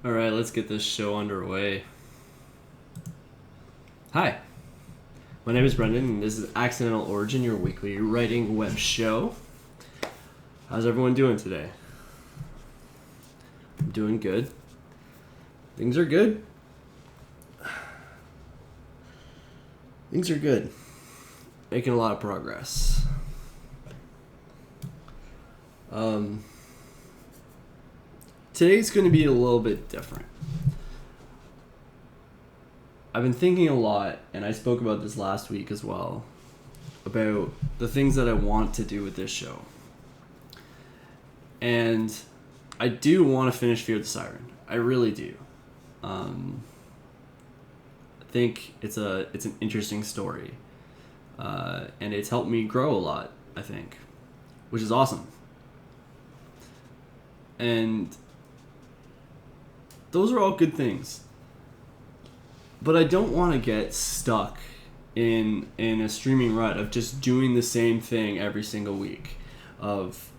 All right, let's get this show underway. Hi, my name is Brendan, and this is Accidental Origin, your weekly writing web show. How's everyone doing today? I'm doing good. Things are good. Things are good. Making a lot of progress. Today's going to be a little bit different. I've been thinking a lot, and I spoke about this last week as well, about the things that I want to do with this show. And I do want to finish Fear the Siren. I really do. I think it's an interesting story. And it's helped me grow a lot, I think, which is awesome. And those are all good things. But I don't want to get stuck in a streaming rut of just doing the same thing every single week. Of,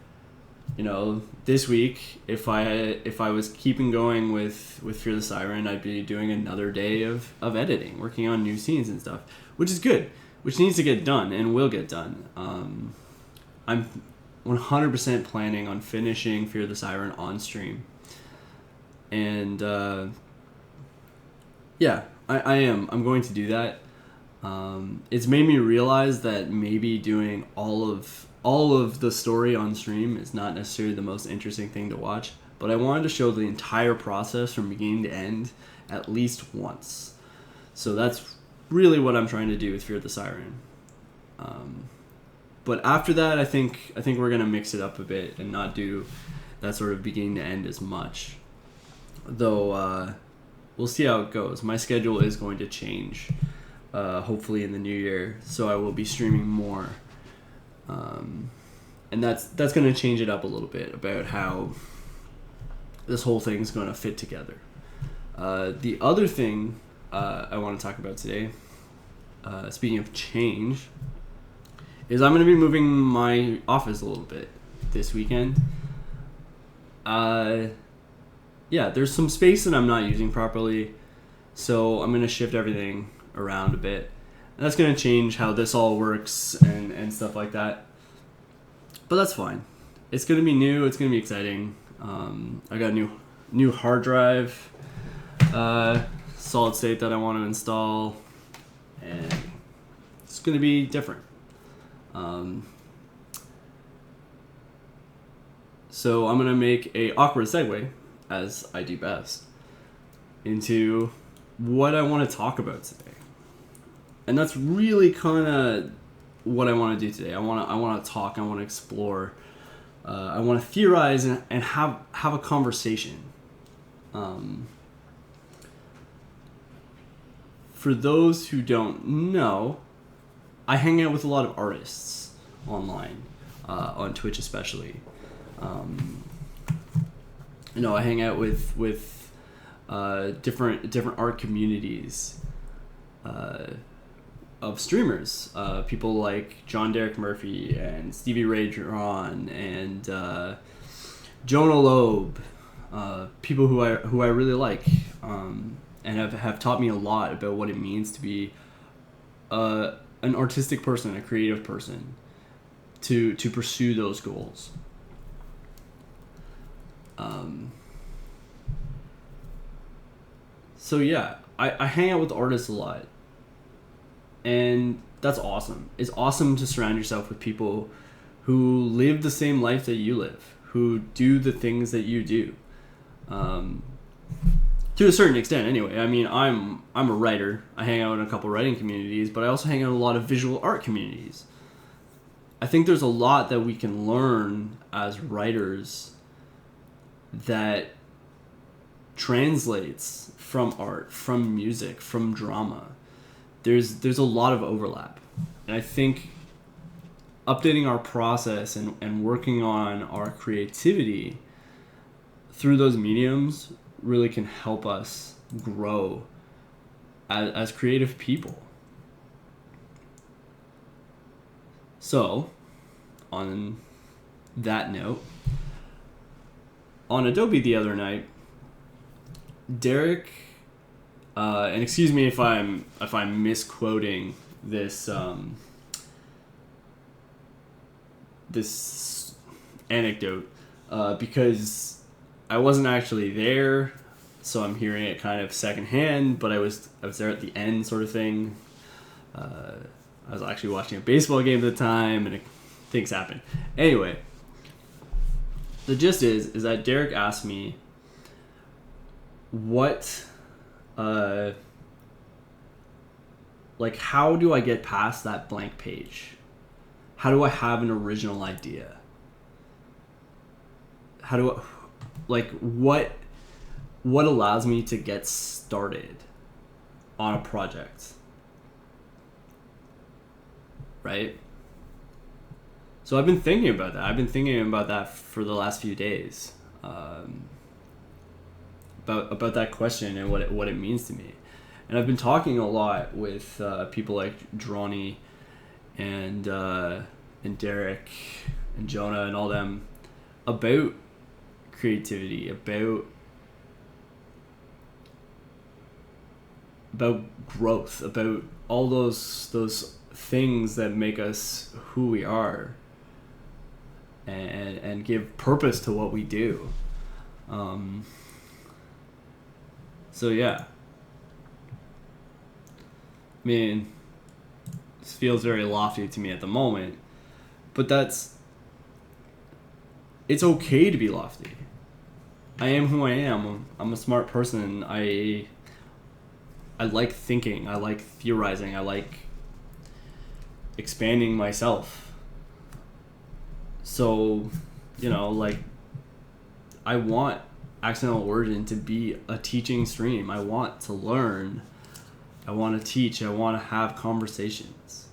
this week, if I was keeping going with Fear the Siren, I'd be doing another day of editing, working on new scenes and stuff, which is good, which needs to get done and will get done. I'm 100% planning on finishing Fear the Siren on stream. And I am. I'm going to do that. It's made me realize that maybe doing all of the story on stream is not necessarily the most interesting thing to watch, but I wanted to show the entire process from beginning to end at least once. So that's really what I'm trying to do with Fear the Siren. But after that, I think we're gonna mix it up a bit and not do that sort of beginning to end as much. Though we'll see how it goes. My schedule is going to change, hopefully in the new year, so I will be streaming more. And that's going to change it up a little bit about how this whole thing's going to fit together. The other thing I want to talk about today, speaking of change, is I'm going to be moving my office a little bit this weekend. There's some space that I'm not using properly, so I'm going to shift everything around a bit. And that's going to change how this all works and stuff like that. But that's fine. It's going to be new. It's going to be exciting. I got a new hard drive, solid state that I want to install, and it's going to be different. So I'm going to make a awkward segue, as I do best, into what I want to talk about today. And that's really kind of what I want to do today. I want to talk, I want to explore, I want to theorize and have a conversation. For those who don't know, I hang out with a lot of artists online, on Twitch especially. I hang out with different art communities of streamers, people like John Derek Murphy and Stevie Ray Duran and Jonah Loeb, people who I really like, and have taught me a lot about what it means to be an artistic person, a creative person, to pursue those goals. So yeah, I hang out with artists a lot, and that's awesome. It's awesome to surround yourself with people who live the same life that you live, who do the things that you do, to a certain extent anyway. I mean, I'm a writer. I hang out in a couple writing communities, but I also hang out in a lot of visual art communities. I think there's a lot that we can learn as writers that translates from art, from music, from drama. There's a lot of overlap. And I think updating our process and working on our creativity through those mediums really can help us grow as creative people. So, on that note, on Adobe the other night, Derek, and excuse me if I'm misquoting this this anecdote, because I wasn't actually there, so I'm hearing it kind of secondhand. But I was there at the end, sort of thing. I was actually watching a baseball game at the time, and things happened. Anyway, the gist is that Derek asked me what, like, how do I get past that blank page? How do I have an original idea? How do I, like, what allows me to get started on a project? Right? So I've been thinking about that. I've been thinking about that for the last few days. About that question and what it means to me. And I've been talking a lot with people like Droney and Derek and Jonah and all them about creativity, about growth, about all those things that make us who we are, and give purpose to what we do. So yeah, I mean, this feels very lofty to me at the moment, but it's okay to be lofty. I am who I am. I'm a smart person. I like thinking. I like theorizing. I like expanding myself. So, like, I want Accidental Origin to be a teaching stream. I want to learn. I want to teach. I want to have conversations.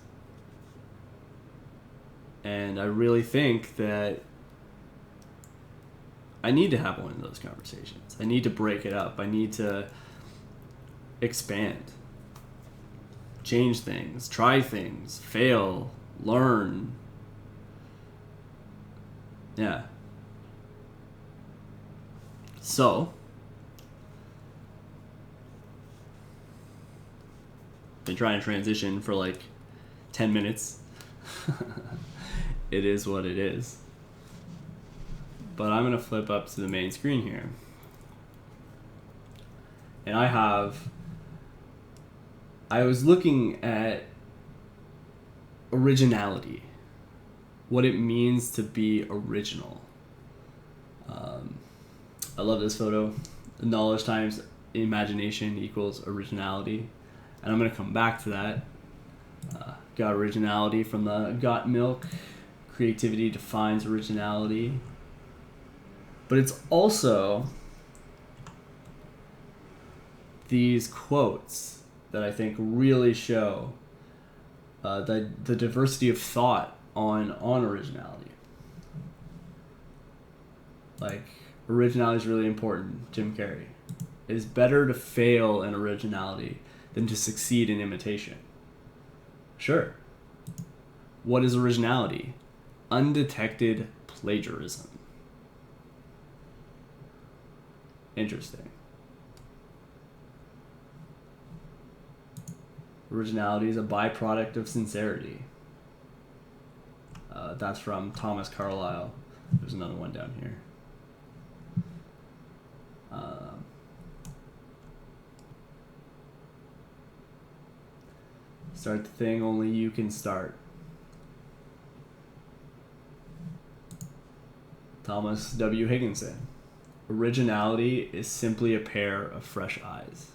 And I really think that I need to have one of those conversations. I need to break it up. I need to expand, change things, try things, fail, learn. Yeah. So, been trying to transition for like 10 minutes. It is what it is. But I'm going to flip up to the main screen here. And I was looking at originality, what it means to be original. I love this photo. Knowledge times imagination equals originality. And I'm going to come back to that. Got originality from the Got Milk. Creativity defines originality. But it's also these quotes that I think really show the diversity of thought on originality. Like, originality is really important. Jim Carrey. It is better to fail in originality than to succeed in imitation. Sure. What is originality? Undetected plagiarism. Interesting. Originality is a byproduct of sincerity. That's from Thomas Carlyle. There's another one down here. Start the thing only you can start. Thomas W. Higginson. Originality is simply a pair of fresh eyes.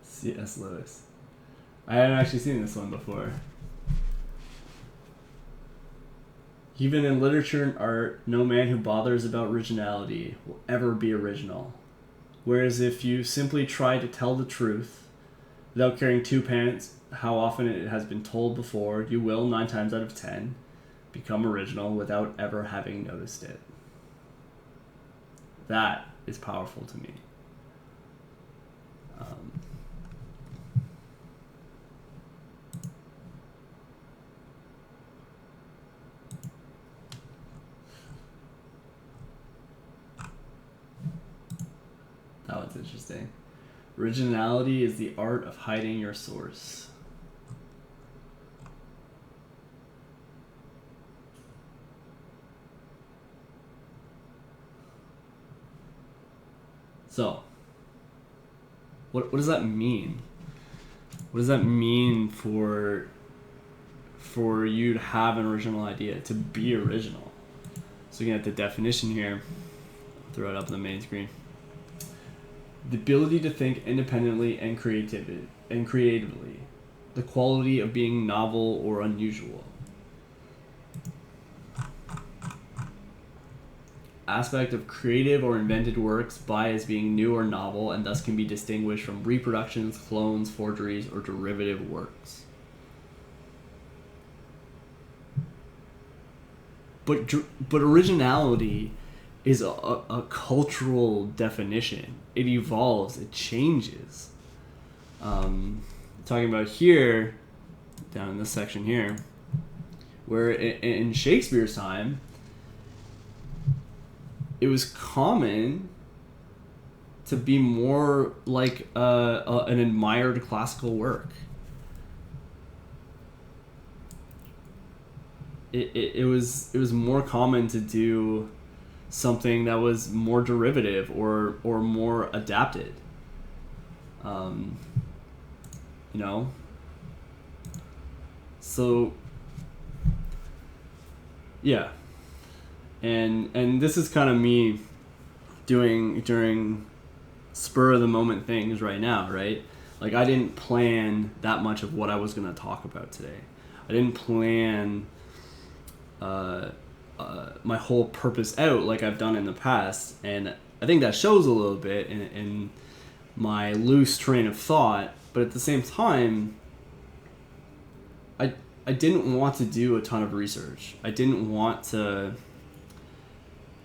C.S. Lewis. I hadn't actually seen this one before. Even in literature and art, no man who bothers about originality will ever be original. Whereas if you simply try to tell the truth, without caring two pants how often it has been told before, you will, 9 times out of 10, become original without ever having noticed it. That is powerful to me. That one's interesting. Originality is the art of hiding your source. So, what does that mean? What does that mean for you to have an original idea, to be original? So looking at the definition here, throw it up on the main screen. The ability to think independently and creatively. The quality of being novel or unusual. Aspect of creative or invented works by as being new or novel and thus can be distinguished from reproductions, clones, forgeries, or derivative works. But originality is a cultural definition. It evolves, it changes. Talking about here, down in this section here, where in Shakespeare's time, it was common to be more like an admired classical work. It was more common to do something that was more derivative or more adapted. You know? So, yeah. And this is kind of me doing during spur of the moment things right now, right? Like, I didn't plan that much of what I was going to talk about today. I didn't plan my whole purpose out like I've done in the past, and I think that shows a little bit in my loose train of thought. But at the same time, I didn't want to do a ton of research. I didn't want to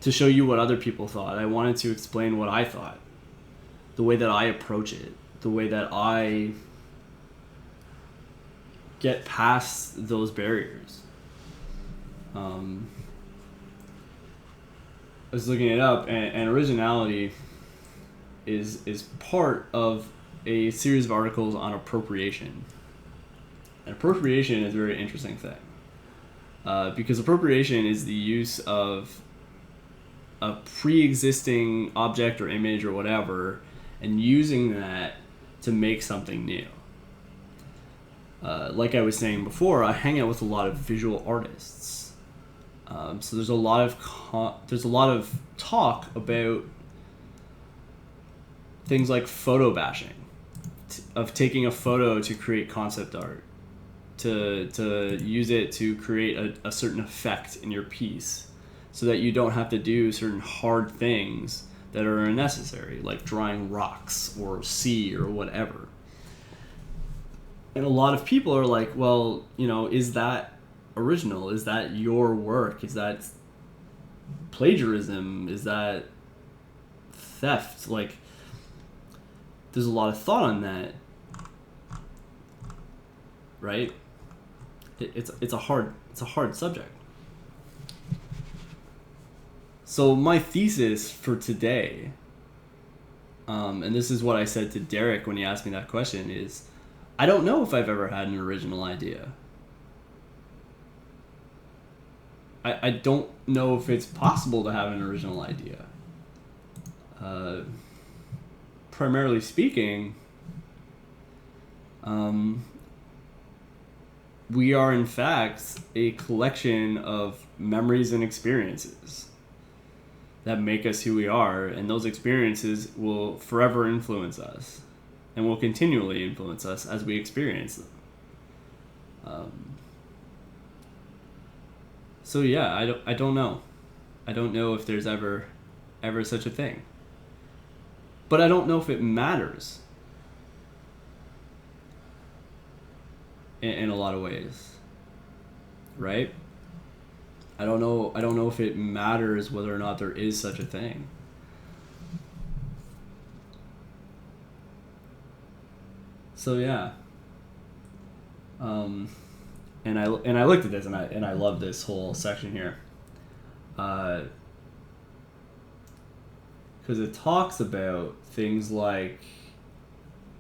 show you what other people thought. I wanted to explain what I thought, the way that I approach it, the way that I get past those barriers. I was looking it up, and originality is part of a series of articles on appropriation. And appropriation is a very interesting thing, because appropriation is the use of a pre-existing object or image or whatever and using that to make something new. Like I was saying before, I hang out with a lot of visual artists. So there's a lot of talk about things like photo bashing, of taking a photo to create concept art, to use it to create a certain effect in your piece, so that you don't have to do certain hard things that are unnecessary, like drawing rocks or sea or whatever. And a lot of people are like, well, is that original? Is that your work? Is that plagiarism? Is that theft? Like, there's a lot of thought on that, right? It's a hard subject. So my thesis for today, and this is what I said to Derek when he asked me that question, is I don't know if I've ever had an original idea. I don't know if it's possible to have an original idea. Primarily speaking, we are in fact a collection of memories and experiences that make us who we are, and those experiences will forever influence us and will continually influence us as we experience them. So yeah, I don't know. I don't know if there's ever such a thing. But I don't know if it matters in a lot of ways. Right? I don't know if it matters whether or not there is such a thing. So yeah. And I looked at this and I love this whole section here. Because it talks about things like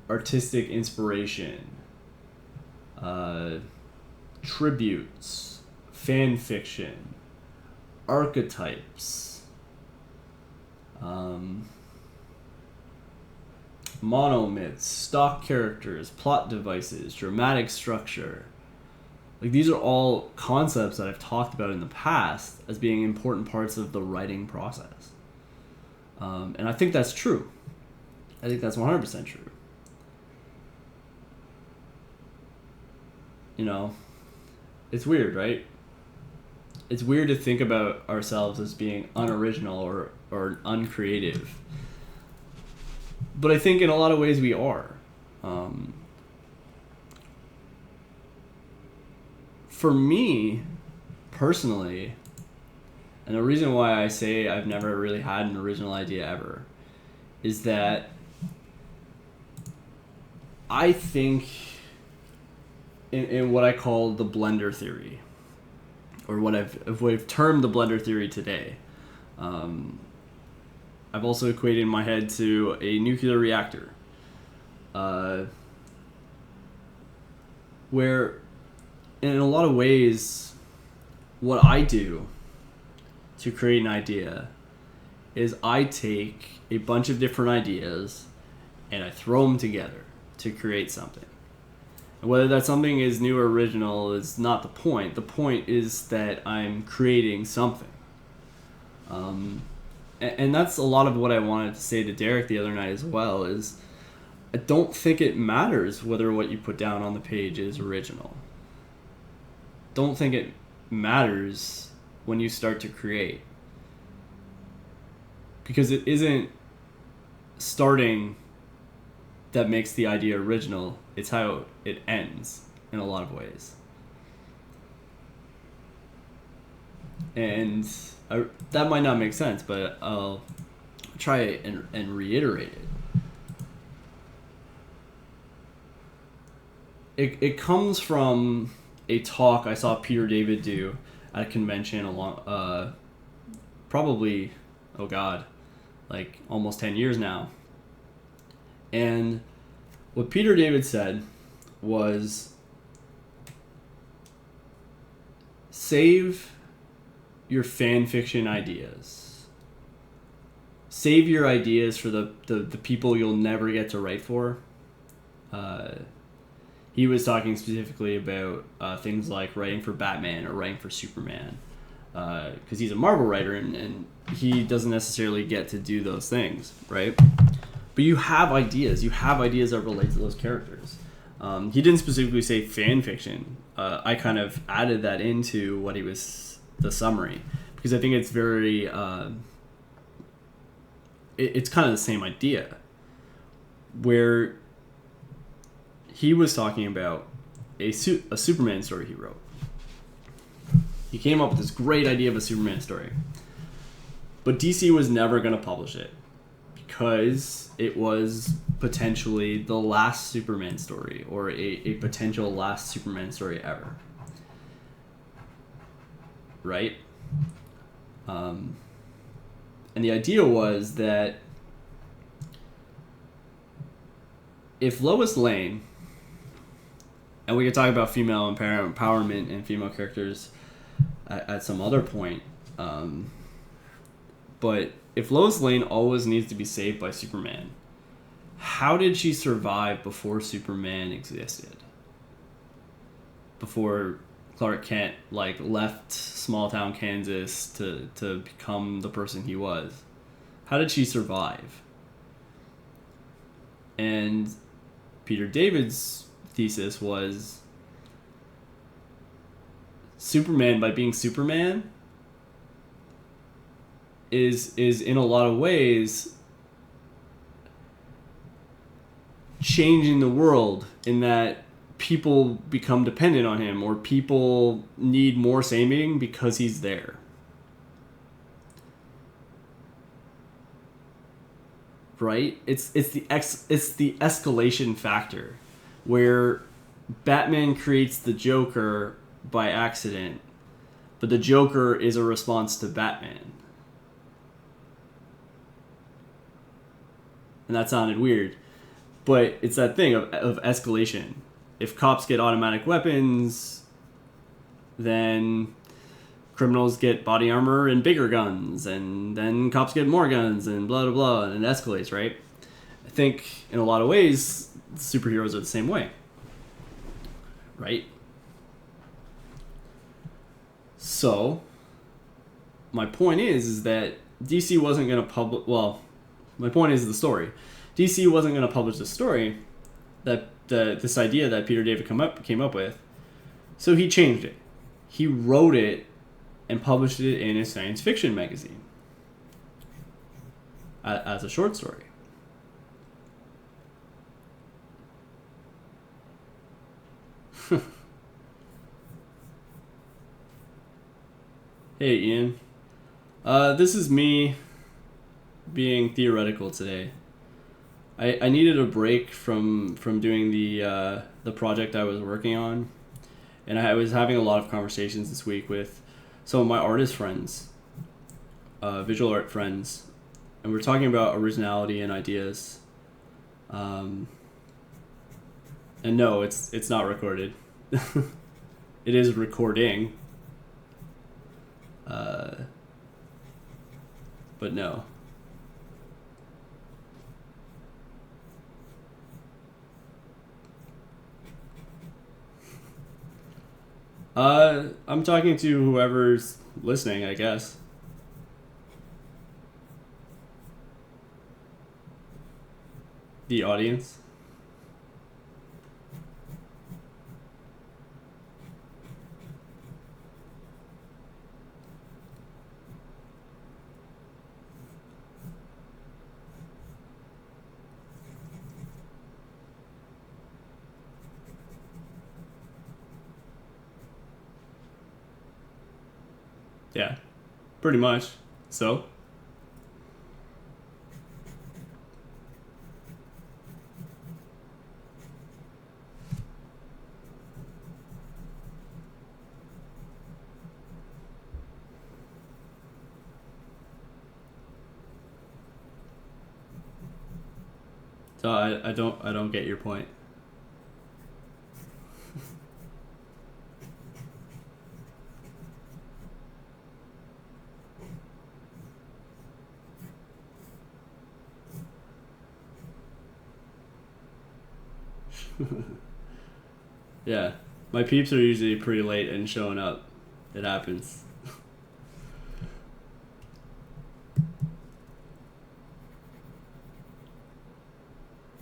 artistic inspiration, tributes, fan fiction, archetypes, monomyths, stock characters, plot devices, dramatic structure. Like, these are all concepts that I've talked about in the past as being important parts of the writing process. And I think that's true. I think that's 100% true. It's weird, right? It's weird to think about ourselves as being unoriginal or uncreative. But I think in a lot of ways we are. For me, personally, and the reason why I say I've never really had an original idea ever is that I think in what I call the blender theory, or what I've termed the blender theory today. I've also equated in my head to a nuclear reactor, where in a lot of ways, what I do to create an idea is I take a bunch of different ideas and I throw them together to create something. And whether that something is new or original is not the point. The point is that I'm creating something. And that's a lot of what I wanted to say to Derek the other night as well, is I don't think it matters whether what you put down on the page is original. Don't think it matters when you start to create. Because it isn't starting that makes the idea original. It's how it ends in a lot of ways. And that might not make sense, but I'll try and reiterate it. It comes from a talk I saw Peter David do at a convention probably, like almost 10 years now. And what Peter David said was, save your fan fiction ideas. Save your ideas for the people you'll never get to write for. He was talking specifically about things like writing for Batman or writing for Superman, because he's a Marvel writer and he doesn't necessarily get to do those things, right? But you have ideas. You have ideas that relate to those characters. He didn't specifically say fan fiction. I kind of added that into what he was, the summary, because I think it's very it's kind of the same idea, where he was talking about a Superman story he wrote. He came up with this great idea of a Superman story, but DC was never going to publish it because it was potentially the last Superman story, or a potential last Superman story ever. Right? And the idea was that if Lois Lane, and we could talk about female empowerment and female characters at some other point, but if Lois Lane always needs to be saved by Superman, how did she survive before Superman existed? Before Clark Kent left small town Kansas to become the person he was. How did she survive? And Peter David's thesis was Superman, by being Superman, is in a lot of ways changing the world, in that people become dependent on him, or people need more saving because he's there. Right? It's the escalation factor, where Batman creates the Joker by accident, but the Joker is a response to Batman. And that sounded weird, but it's that thing of escalation. If cops get automatic weapons, then criminals get body armor and bigger guns, and then cops get more guns, and blah, blah, blah, and it escalates, right? I think in a lot of ways, superheroes are the same way, right? So, my point is that DC wasn't going to publish... Well, my point is the story. DC wasn't going to publish the story, that this idea that Peter David came up with, so he changed it. He wrote it and published it in a science fiction magazine as a short story. Hey, Ian. This is me being theoretical today. I needed a break from doing the project I was working on, and I was having a lot of conversations this week with some of my artist friends, visual art friends, and we're talking about originality and ideas. And no, it's not recorded. It is recording. But no. I'm talking to whoever's listening, I guess. The audience. Yeah, pretty much. So? So I don't get your point. Yeah, my peeps are usually pretty late and showing up. It happens.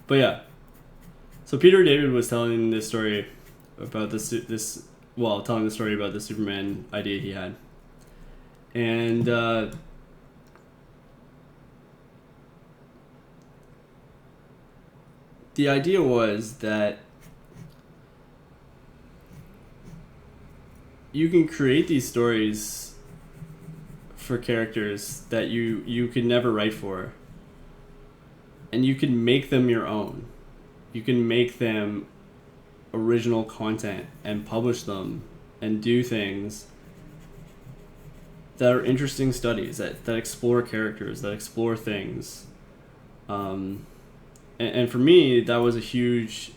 But yeah, so Peter David was telling this story about telling the story about the Superman idea he had, and the idea was that you can create these stories for characters that you could never write for, and you can make them your own. You can make them original content and publish them and do things that are interesting studies that explore characters, that explore things. And for me, that was a huge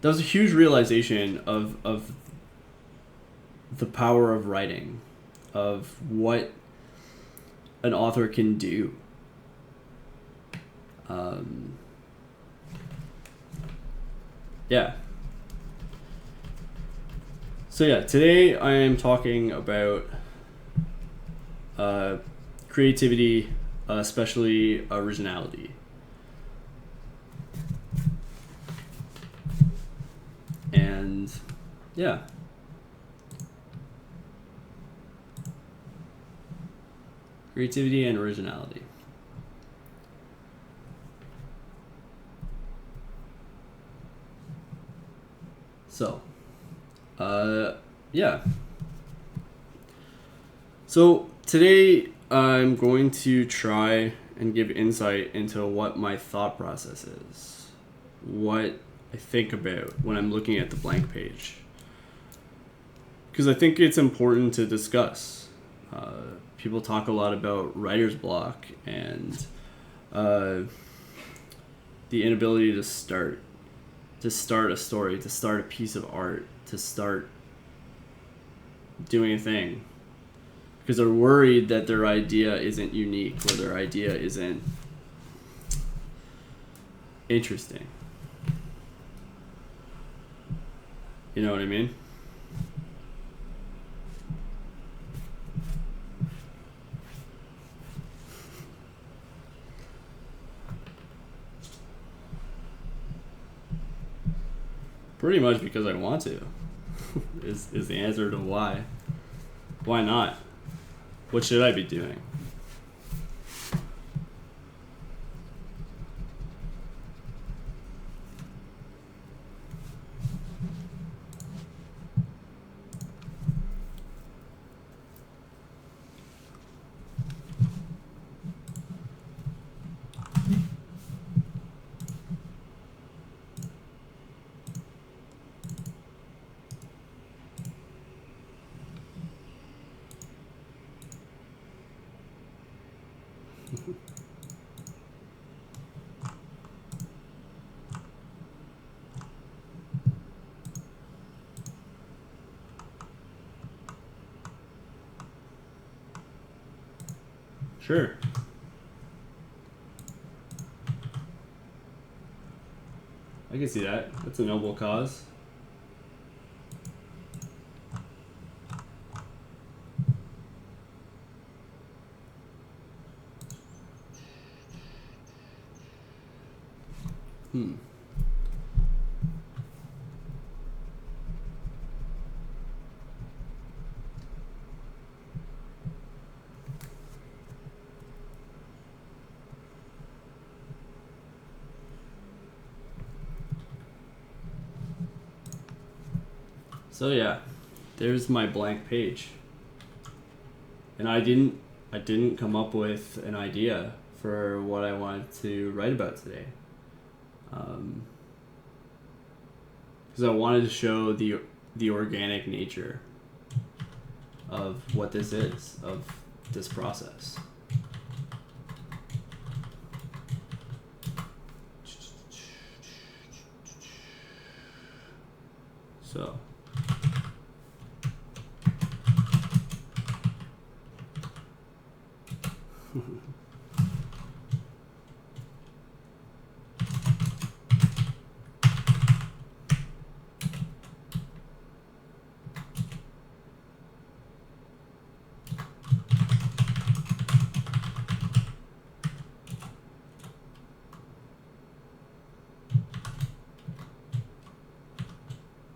realization of the power of writing, of what an author can do. Yeah. So yeah, today I am talking about creativity, especially originality. And yeah. Creativity and originality. So, yeah. So today I'm going to try and give insight into what my thought process is, what I think about when I'm looking at the blank page. Because I think it's important to discuss. People talk a lot about writer's block and the inability to start a story, to start a piece of art, to start doing a thing. Because they're worried that their idea isn't unique or their idea isn't interesting. You know what I mean? Pretty much because I want to is the answer to why. Why not? What should I be doing? Sure. I can see that. That's a noble cause. So yeah, there's my blank page. And I didn't come up with an idea for what I wanted to write about today. Because I wanted to show the organic nature of what this is, of this process. So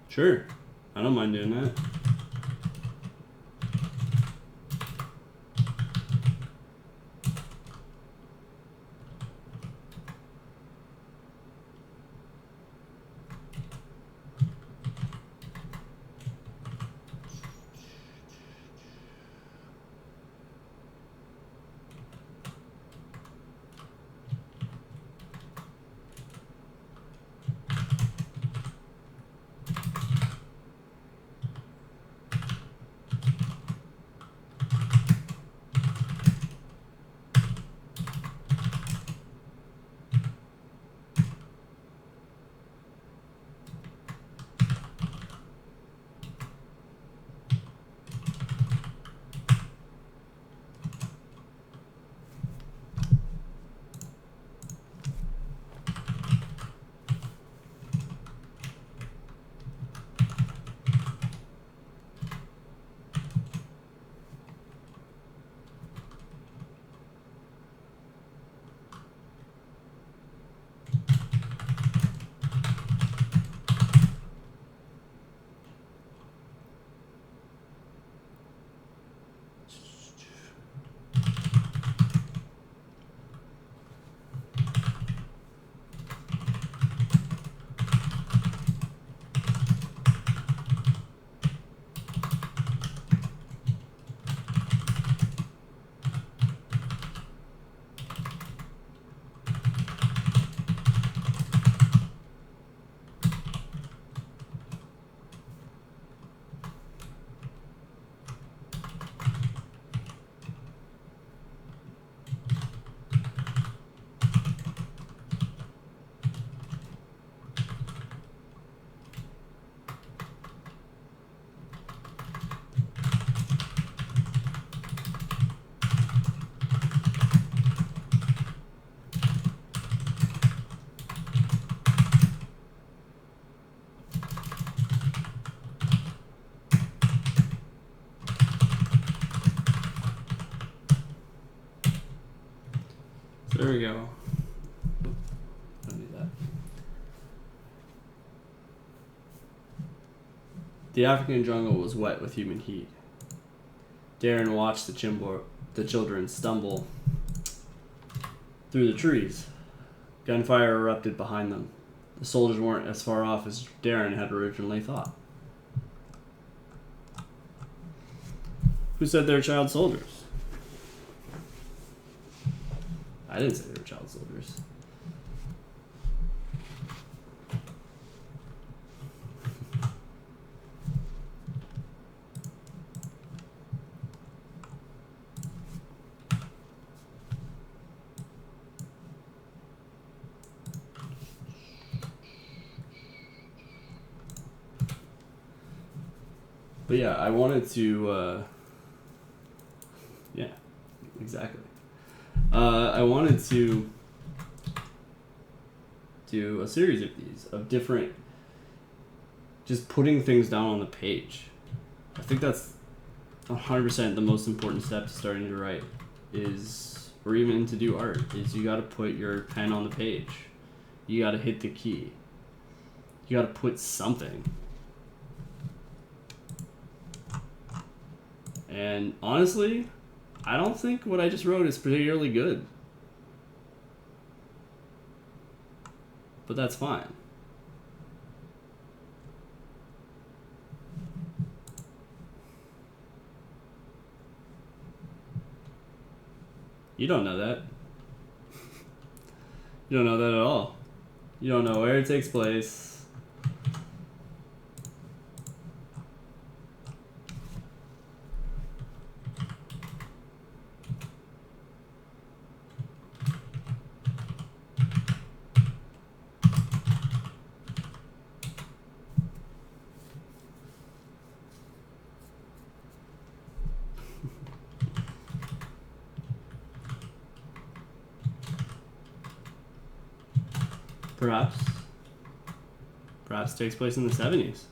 sure, I don't mind doing that. There we go. Don't need that. The African jungle was wet with human heat. Darren watched the children stumble through the trees. Gunfire erupted behind them. The soldiers weren't as far off as Darren had originally thought. Who said they were child soldiers? I didn't say they were child soldiers. But yeah, I wanted to, yeah, exactly. I wanted to do a series of these, of different, just putting things down on the page. I think that's 100% the most important step to starting to write is, or even to do art, is you gotta put your pen on the page. You gotta hit the key. You gotta put something. And honestly, I don't think what I just wrote is particularly good. But that's fine. You don't know that. You don't know that at all. You don't know where it takes place. Perhaps takes place in the 70s.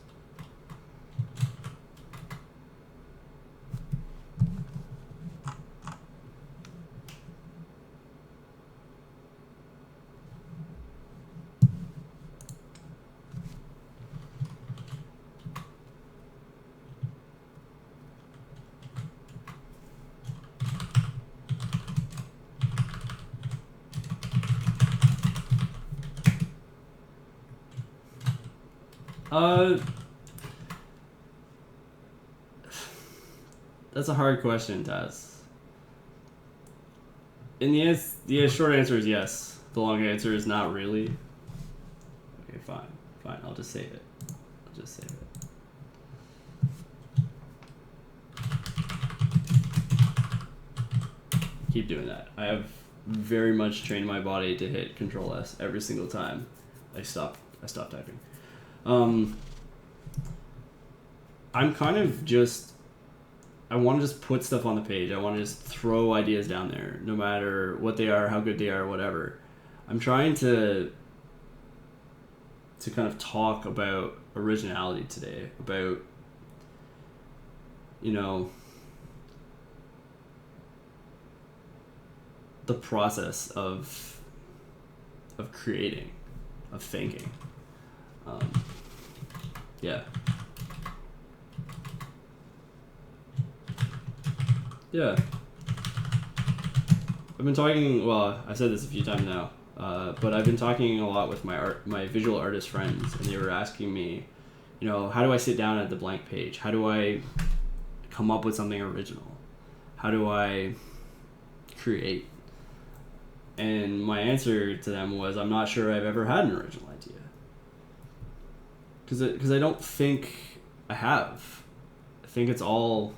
That's a hard question, Taz. And the short answer is yes. The long answer is not really. Okay, fine. I'll just save it. Keep doing that. I have very much trained my body to hit Control S every single time I stop typing. I'm kind of just, I want to just put stuff on the page. I want to just throw ideas down there, no matter what they are, how good they are, whatever. I'm trying to kind of talk about originality today, about, you know, the process of creating, of thinking. Yeah. Yeah. I've been talking, well, I've said this a few times now, but I've been talking a lot with my visual artist friends, and they were asking me, you know, how do I sit down at the blank page? How do I come up with something original? How do I create? And my answer to them was, I'm not sure I've ever had an original idea. Because I don't think I have. I think it's all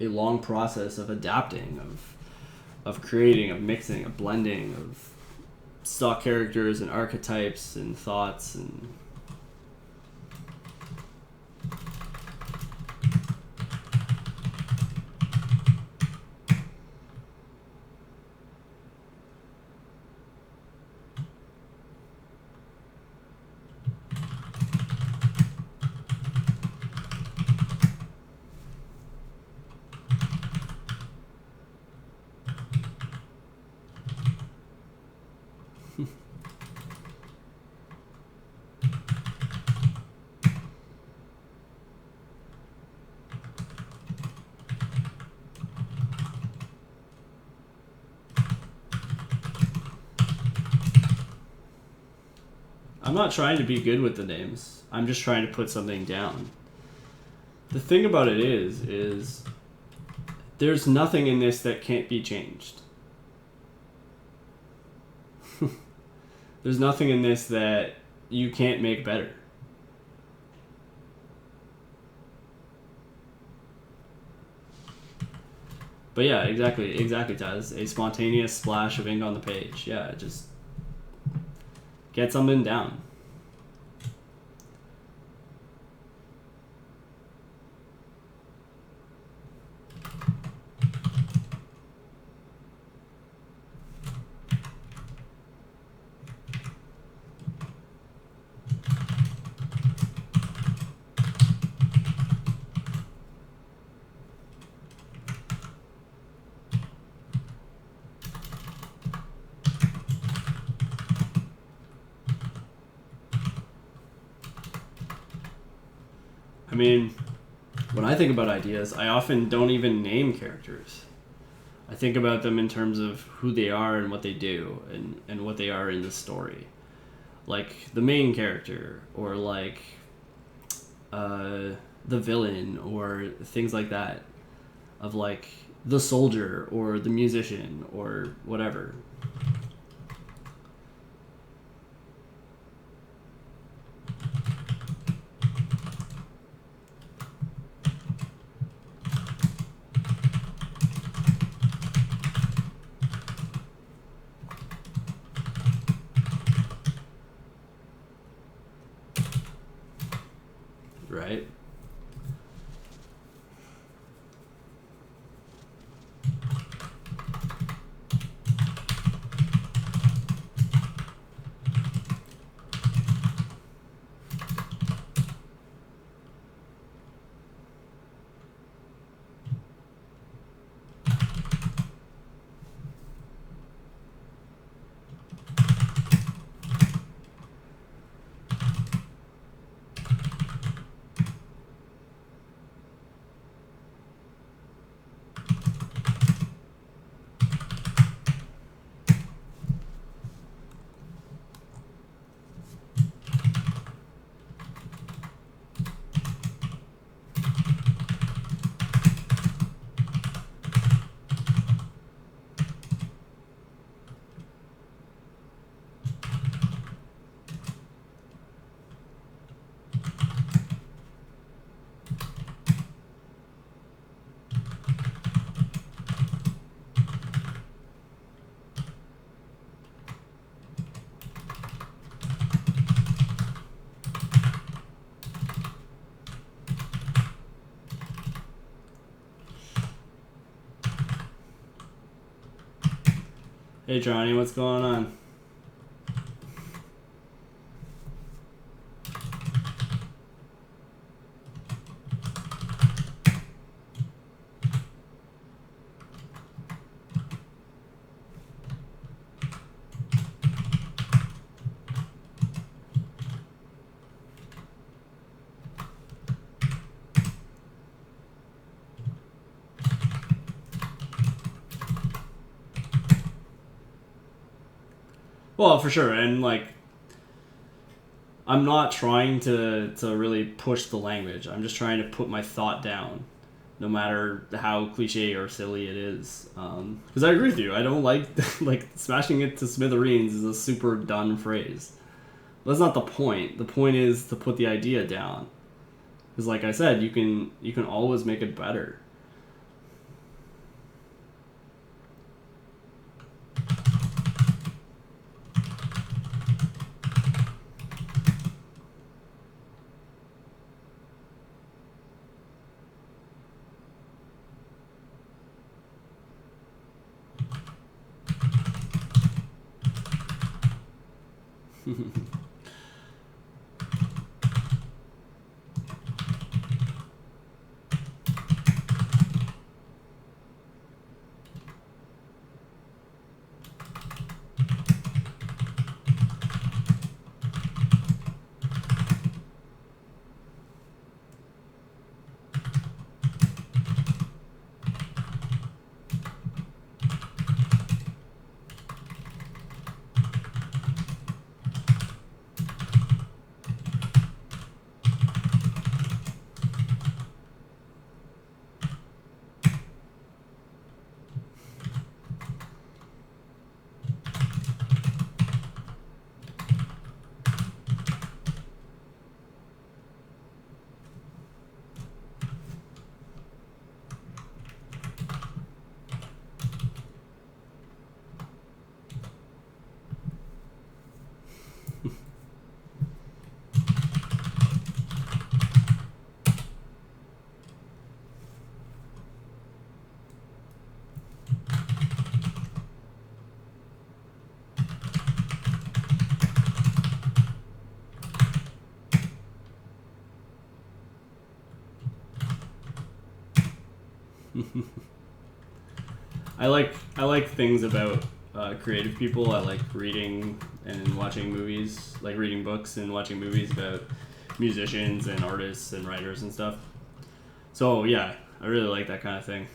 a long process of adapting, of creating, of mixing, of blending, of stock characters and archetypes and thoughts and... I'm not trying to be good with the names. I'm just trying to put something down. The thing about it is there's nothing in this that can't be changed. There's nothing in this that you can't make better. But yeah, exactly, Taz. A spontaneous splash of ink on the page. Yeah, just get something down. I mean, when I think about ideas, I often don't even name characters. I think about them in terms of who they are and what they do and what they are in the story. Like the main character, or like the villain, or things like that. Of like the soldier, or the musician, or whatever. Right? Hey Johnny, what's going on? Well, for sure, and like, I'm not trying to really push the language. I'm just trying to put my thought down, no matter how cliche or silly it is. Because I agree with you. I don't like like smashing it to smithereens is a super done phrase. That's not the point. The point is to put the idea down. Because, like I said, you can always make it better. I like things about creative people. I like reading and watching movies, like reading books and watching movies about musicians and artists and writers and stuff. So yeah, I really like that kind of thing.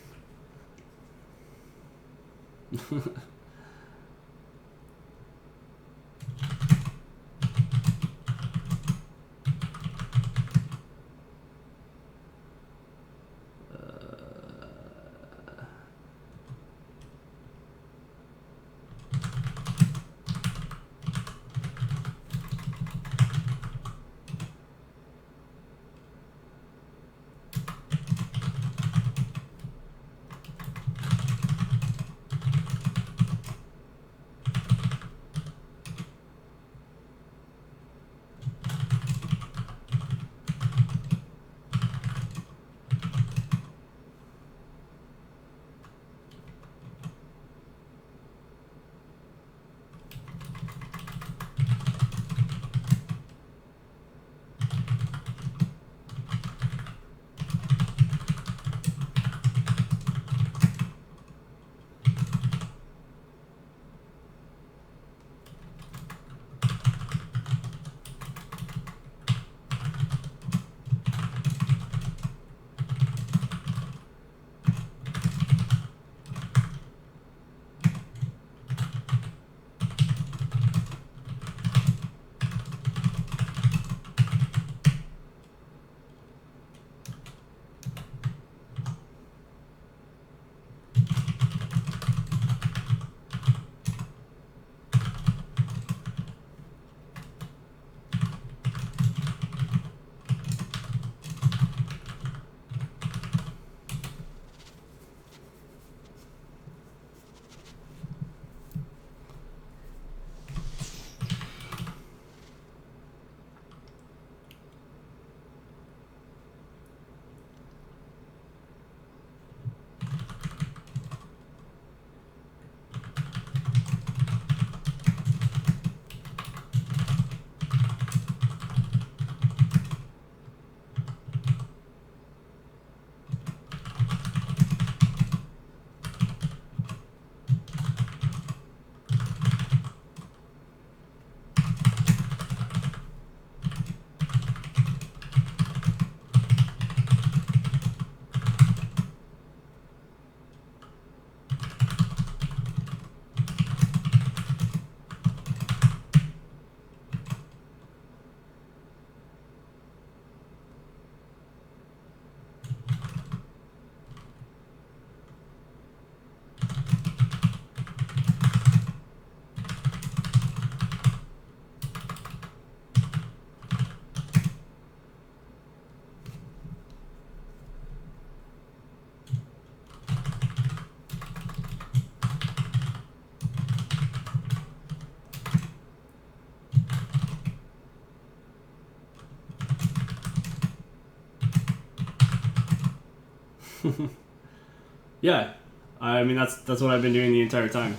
Yeah, I mean that's what I've been doing the entire time.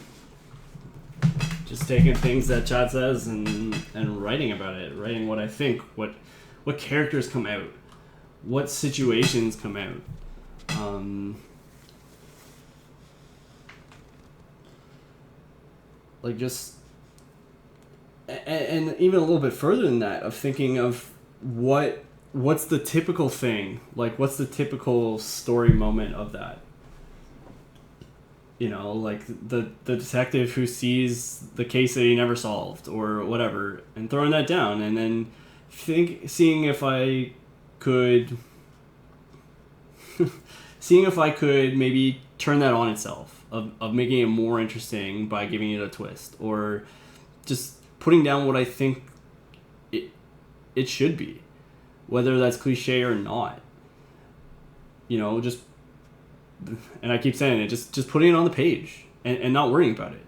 Just taking things that Chad says and writing about it, writing what I think, what characters come out, what situations come out. Like just and even a little bit further than that, of thinking of what's the typical thing, like what's the typical story moment of that. Like the detective who sees the case that he never solved or whatever, and throwing that down, and then seeing if I could maybe turn that on itself, of making it more interesting by giving it a twist, or just putting down what I think it should be, whether that's cliche or not. Just, and I keep saying it, just putting it on the page and not worrying about it.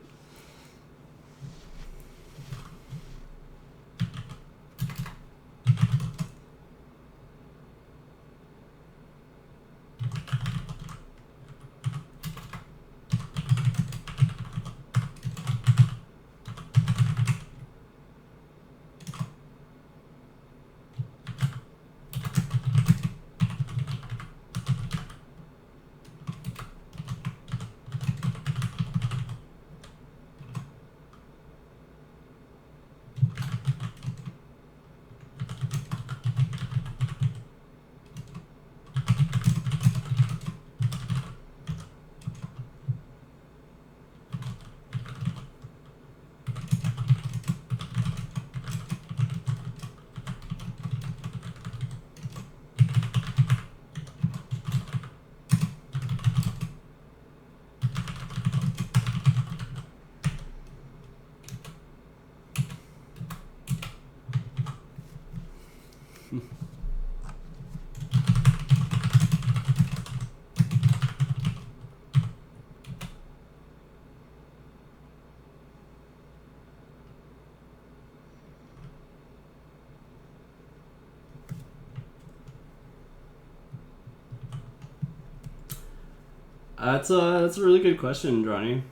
That's a really good question, Johnny.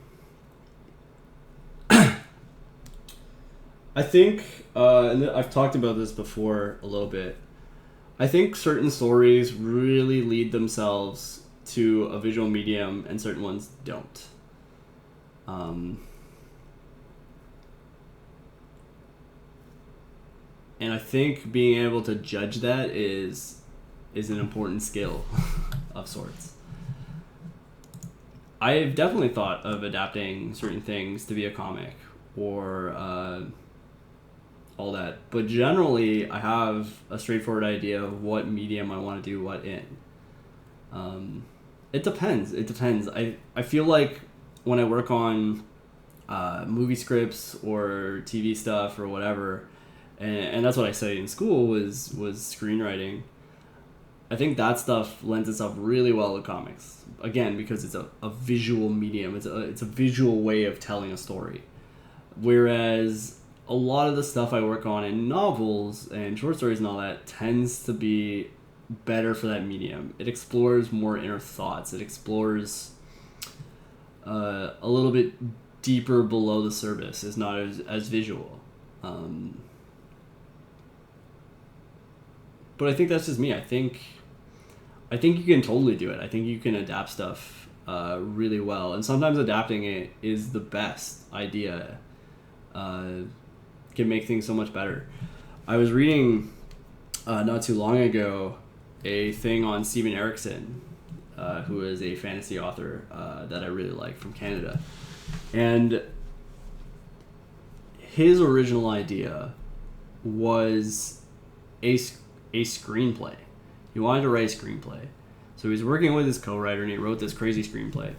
I think, and I've talked about this before a little bit. I think certain stories really lead themselves to a visual medium, and certain ones don't. Um, and I think being able to judge that is an important skill of sorts. I've definitely thought of adapting certain things to be a comic or all that, but generally I have a straightforward idea of what medium I want to do what in. It depends. It depends. I feel like when I work on movie scripts or TV stuff or whatever, and that's what I studied in school was screenwriting. I think that stuff lends itself really well to comics. Again, because it's a visual medium. It's a visual way of telling a story. Whereas a lot of the stuff I work on in novels and short stories and all that tends to be better for that medium. It explores more inner thoughts. It explores a little bit deeper below the surface. It's not as visual. But I think that's just me. I think you can totally do it. I think you can adapt stuff really well, and sometimes adapting it is the best idea. Can make things so much better. I was reading not too long ago a thing on Steven Erikson, who is a fantasy author that I really like from Canada, and his original idea was a screenplay. He wanted to write a screenplay. So he was working with his co-writer and he wrote this crazy screenplay.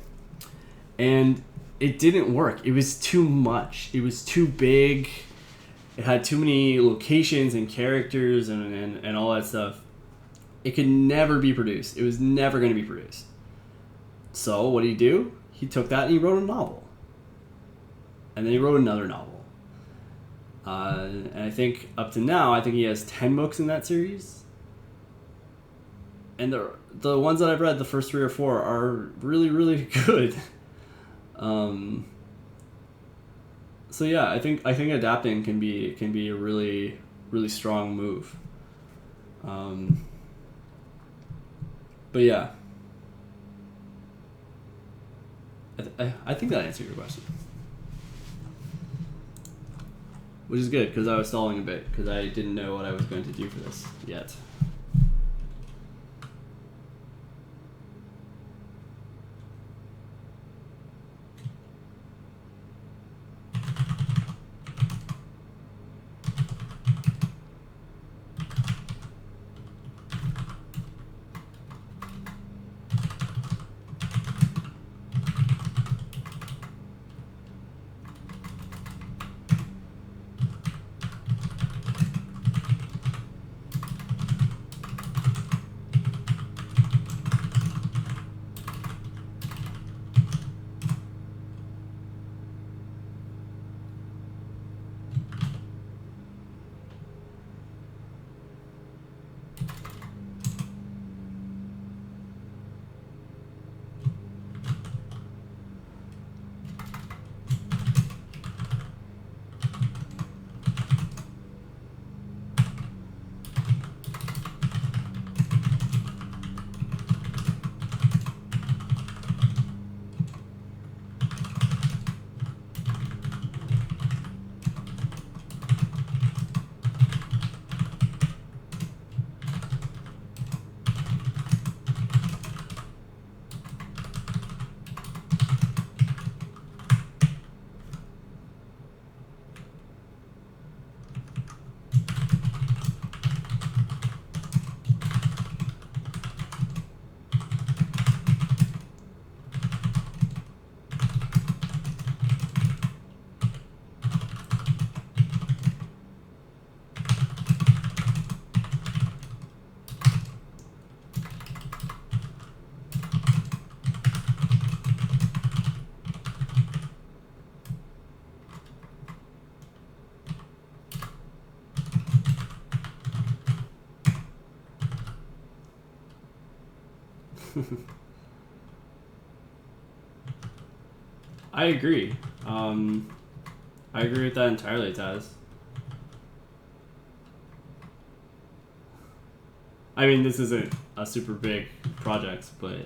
And it didn't work. It was too much. It was too big. It had too many locations and characters and all that stuff. It could never be produced. It was never going to be produced. So what did he do? He took that and he wrote a novel. And then he wrote another novel. And I think up to now, I think he has 10 books in that series. And the ones that I've read, the first 3 or 4, are really, really good. So yeah, I think adapting can be a really, really strong move. But yeah, I think that answered your question. Which is good, because I was stalling a bit, because I didn't know what I was going to do for this yet. I agree. I agree with that entirely, Taz. I mean, this isn't a super big project, but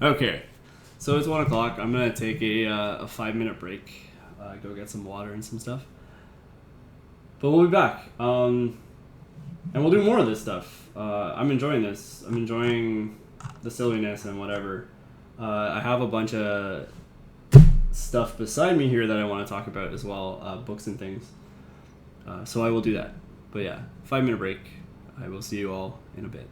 okay. So it's 1 o'clock. I'm gonna take a 5 minute break, go get some water and some stuff. But we'll be back, and we'll do more of this stuff. I'm enjoying this. I'm enjoying the silliness and whatever. I have a bunch of stuff beside me here that I want to talk about as well, books and things. So I will do that. But yeah, 5 minute break. I will see you all in a bit.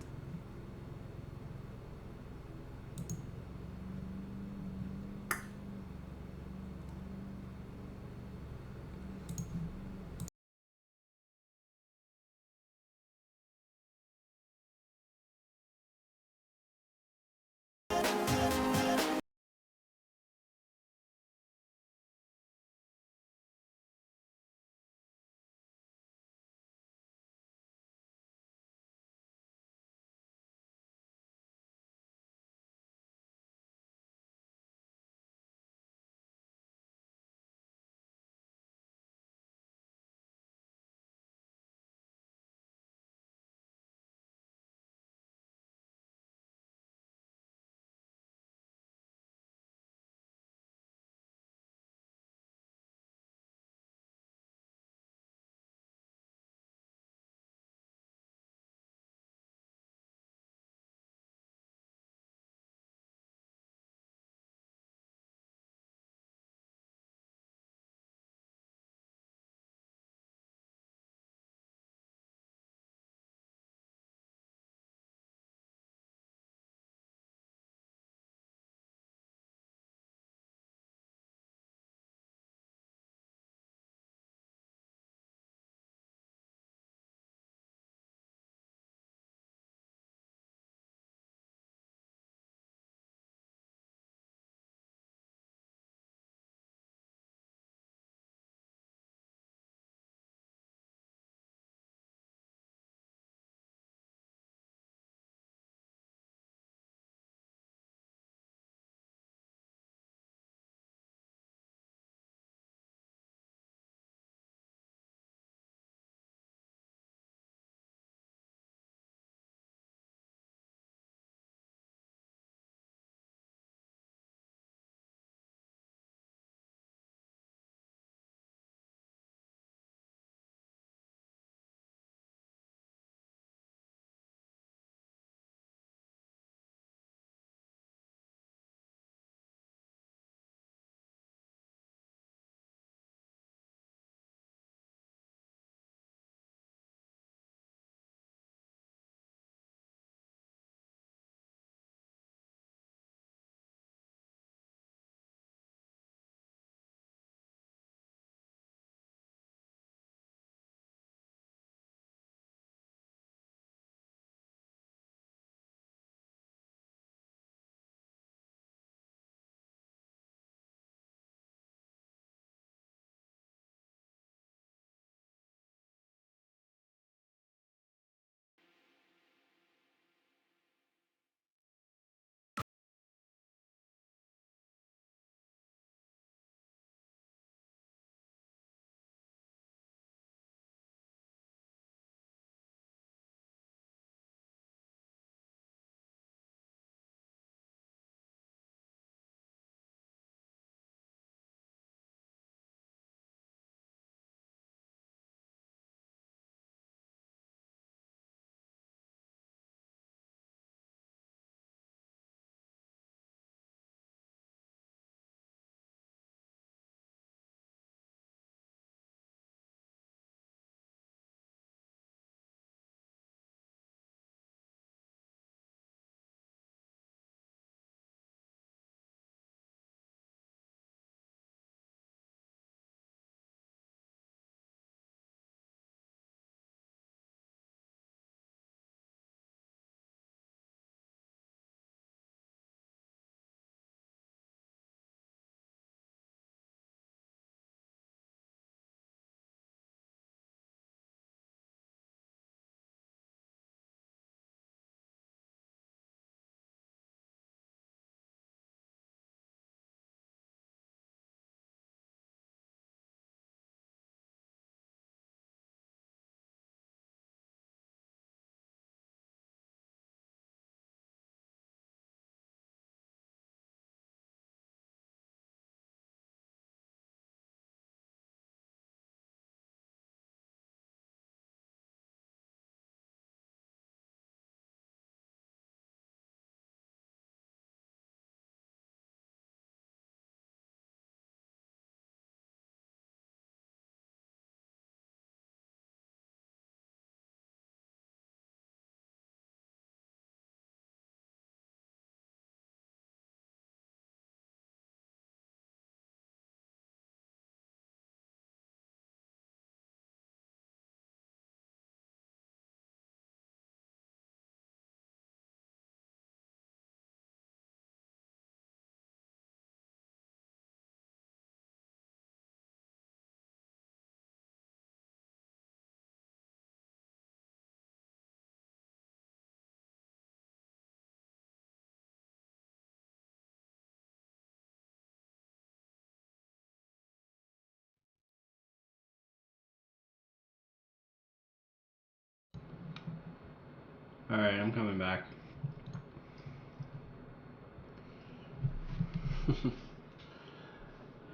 All right, I'm coming back.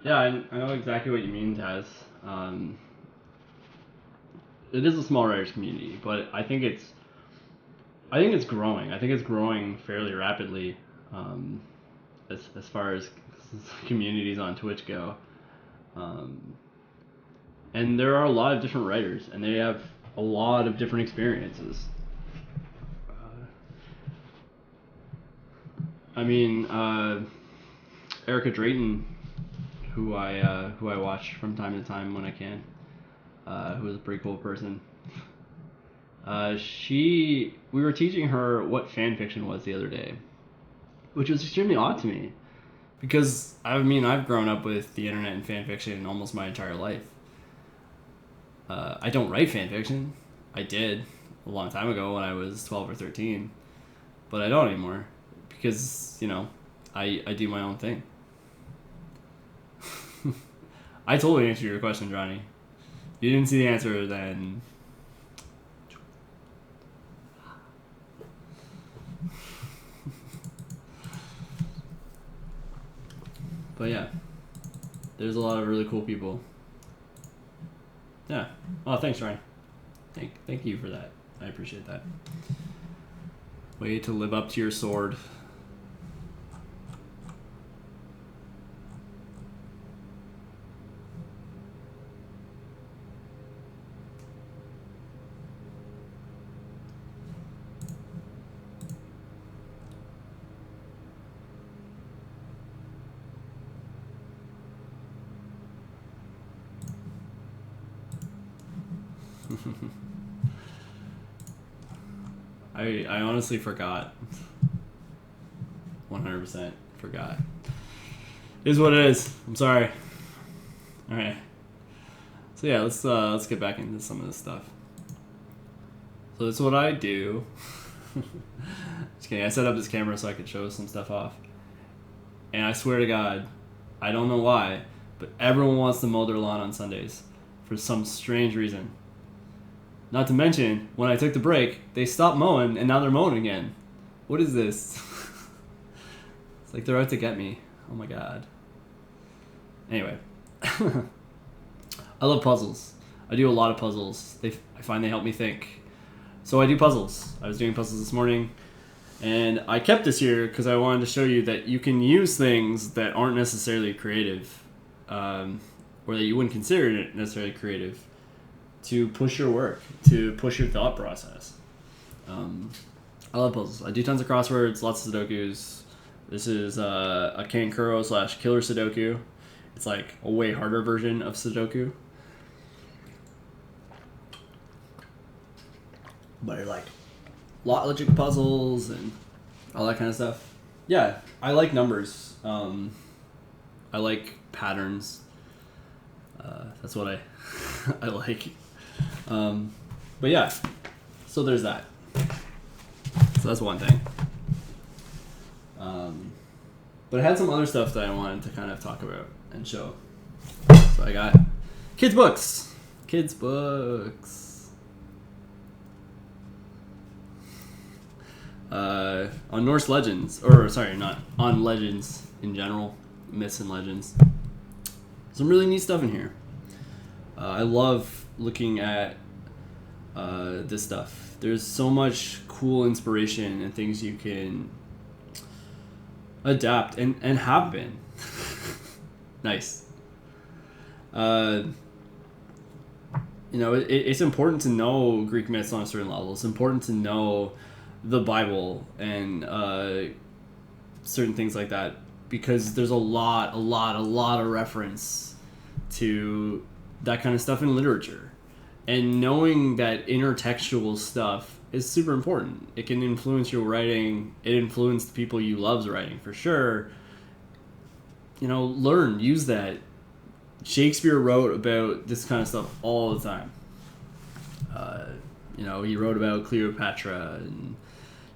Yeah, I know exactly what you mean, Taz. It is a small writers community, but I think it's growing. I think it's growing fairly rapidly, as far as communities on Twitch go. Um, and there are a lot of different writers, and they have a lot of different experiences. I mean, Erica Drayton, who I watch from time to time when I can, who is a pretty cool person. We were teaching her what fan fiction was the other day, which was extremely odd to me, because I've grown up with the internet and fan fiction almost my entire life. I don't write fan fiction. I did a long time ago when I was 12 or 13, but I don't anymore because I do my own thing. I totally answered your question, Johnny. You didn't see the answer, then. But yeah, there's a lot of really cool people. Yeah. Oh, thanks, Ryan. Thank you for that. I appreciate that. Way to live up to your sword. I honestly forgot. 100% forgot. It is what it is. I'm sorry. All right. So yeah, let's get back into some of this stuff. So that's what I do. Just kidding. I set up this camera so I could show some stuff off. And I swear to God, I don't know why, but everyone wants to mow their lawn on Sundays for some strange reason. Not to mention, when I took the break, they stopped mowing, and now they're mowing again. What is this? It's like they're out to get me. Oh my God. Anyway. I love puzzles. I do a lot of puzzles. I find they help me think. So I do puzzles. I was doing puzzles this morning, and I kept this here because I wanted to show you that you can use things that aren't necessarily creative, or that you wouldn't consider necessarily creative, to push your work, to push your thought process. I love puzzles. I do tons of crosswords, lots of Sudokus. This is a Kankuro / Killer Sudoku. It's like a way harder version of Sudoku. But I like logic puzzles and all that kind of stuff. Yeah, I like numbers. I like patterns. That's what I like. But yeah, so there's that. So that's one thing. But I had some other stuff that I wanted to kind of talk about and show. So I got kids' books. Kids' books. On Norse legends, or sorry, not on legends in general, myths and legends. Some really neat stuff in here. I love looking at this stuff. There's so much cool inspiration and things you can adapt and have been. Nice. It's important to know Greek myths on a certain level. It's important to know the Bible and certain things like that, because there's a lot of reference to that kind of stuff in literature. And knowing that intertextual stuff is super important. It can influence your writing. It influenced the people you love's writing, for sure. Learn, use that. Shakespeare wrote about this kind of stuff all the time. He wrote about Cleopatra, and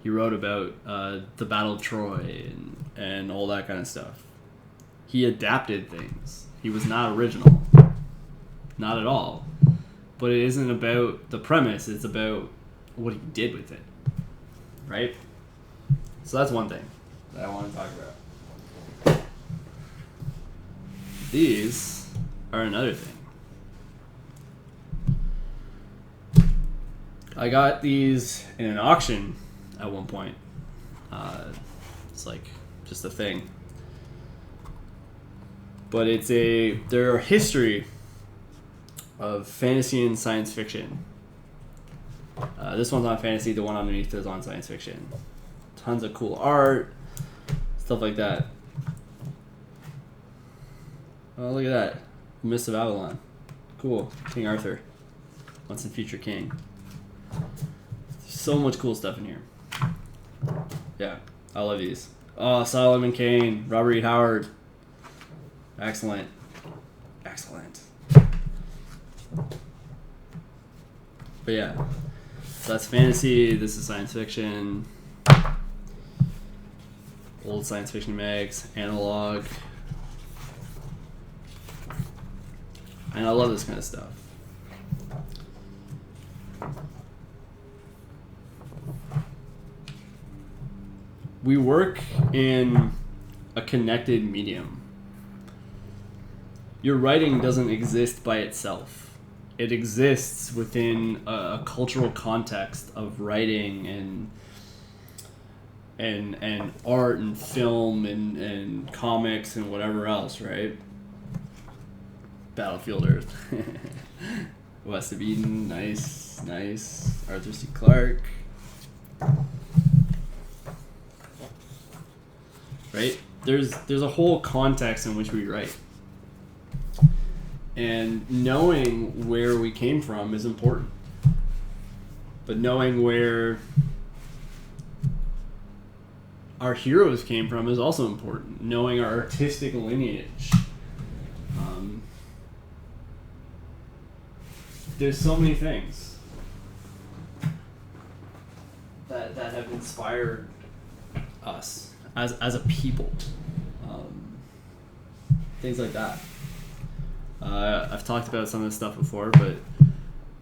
he wrote about the Battle of Troy and all that kind of stuff. He adapted things. He was not original. Not at all. But it isn't about the premise, it's about what he did with it. right? So that's one thing that I want to talk about. These are another thing. I got these in an auction at one point. It's like just a thing. But they're a history of fantasy and science fiction. This one's on fantasy, the one underneath is on science fiction. Tons of cool art, stuff like that. Oh, look at that. Mists of Avalon. Cool. King Arthur. Once and future king. So much cool stuff in here. Yeah, I love these. Oh, Solomon Kane, Robert E. Howard. Excellent. Excellent. But yeah, so that's fantasy. This is science fiction. Old science fiction mags, analog. And I love this kind of stuff. We work in a connected medium. Your writing doesn't exist by itself. It exists within a cultural context of writing and art and film and comics and whatever else, right? Battlefield Earth. West of Eden, nice. Arthur C. Clarke. Right? There's a whole context in which we write. And knowing where we came from is important. But knowing where our heroes came from is also important. Knowing our artistic lineage. There's so many things that have inspired us as a people. Things like that. I've talked about some of this stuff before, but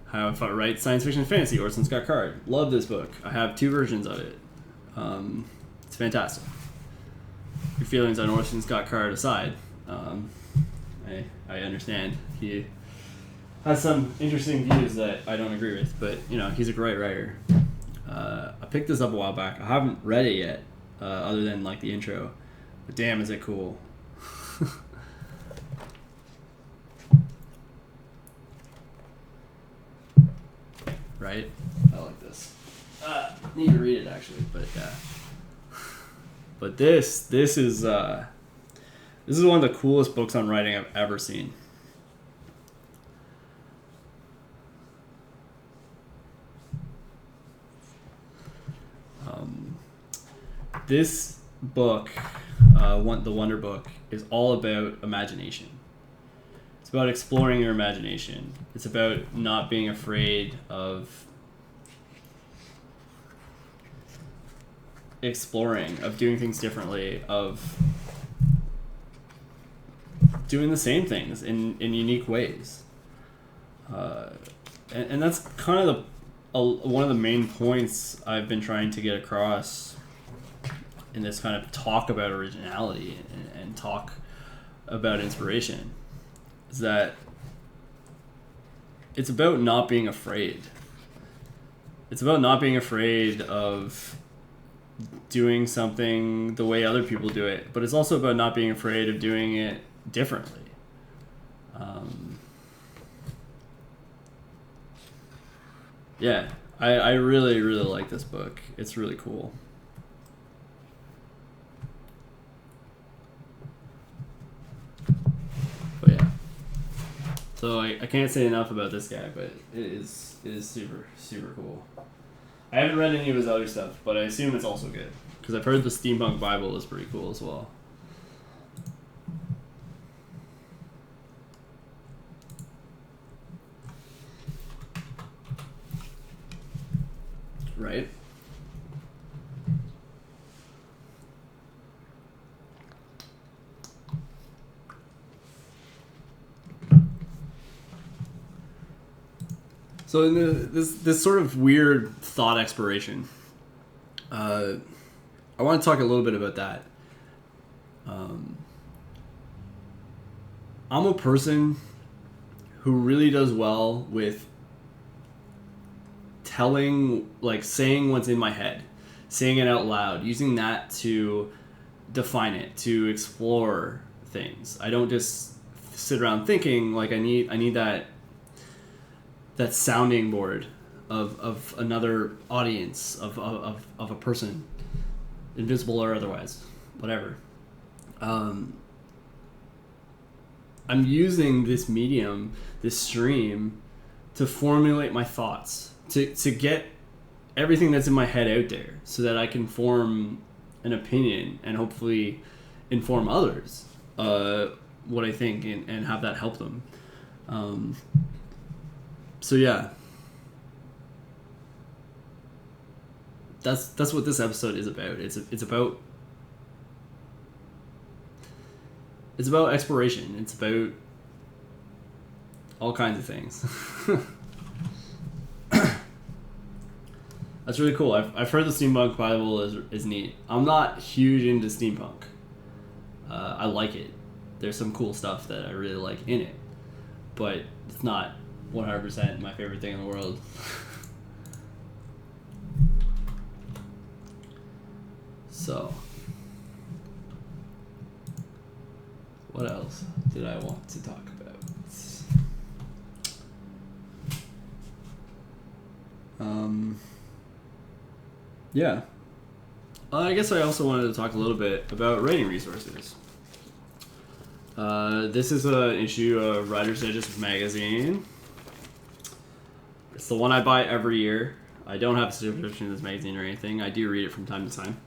how if I write science fiction and fantasy, Orson Scott Card. Love this book. I have 2 versions of it. It's fantastic. Your feelings on Orson Scott Card aside, I understand he has some interesting views that I don't agree with, but he's a great writer. I picked this up a while back. I haven't read it yet, other than like the intro, but damn, is it cool. Right? I like this. Need to read it actually, but yeah. But this is one of the coolest books on writing I've ever seen. This book, the Wonder Book, is all about imagination. It's about exploring your imagination. It's about not being afraid of exploring, of doing things differently, of doing the same things in unique ways. And that's kind of one of the main points I've been trying to get across in this kind of talk about originality and talk about inspiration. Is that it's about not being afraid. It's about not being afraid of doing something the way other people do it, but it's also about not being afraid of doing it differently. Yeah, I really, really like this book. It's really cool. But yeah. So I can't say enough about this guy, but it is super, super cool. I haven't read any of his other stuff, but I assume it's also good. Because I've heard the Steampunk Bible is pretty cool as well. Right? So in this sort of weird thought exploration, I want to talk a little bit about that. I'm a person who really does well with saying what's in my head, saying it out loud, using that to define it, to explore things. I don't just sit around thinking. Like, I need that sounding board of another audience, of a person, invisible or otherwise, whatever. I'm using this medium, this stream, to formulate my thoughts, to get everything that's in my head out there, so that I can form an opinion and hopefully inform others what I think, and have that help them. So yeah, that's what this episode is about. It's about exploration. It's about all kinds of things. That's really cool. I've heard the Steampunk Bible is neat. I'm not huge into steampunk. I like it. There's some cool stuff that I really like in it, but it's not 100% my favorite thing in the world. So, what else did I want to talk about? Yeah. I guess I also wanted to talk a little bit about writing resources. This is an issue of Writer's Digest magazine. It's the one I buy every year. I don't have a subscription to this magazine or anything. I do read it from time to time.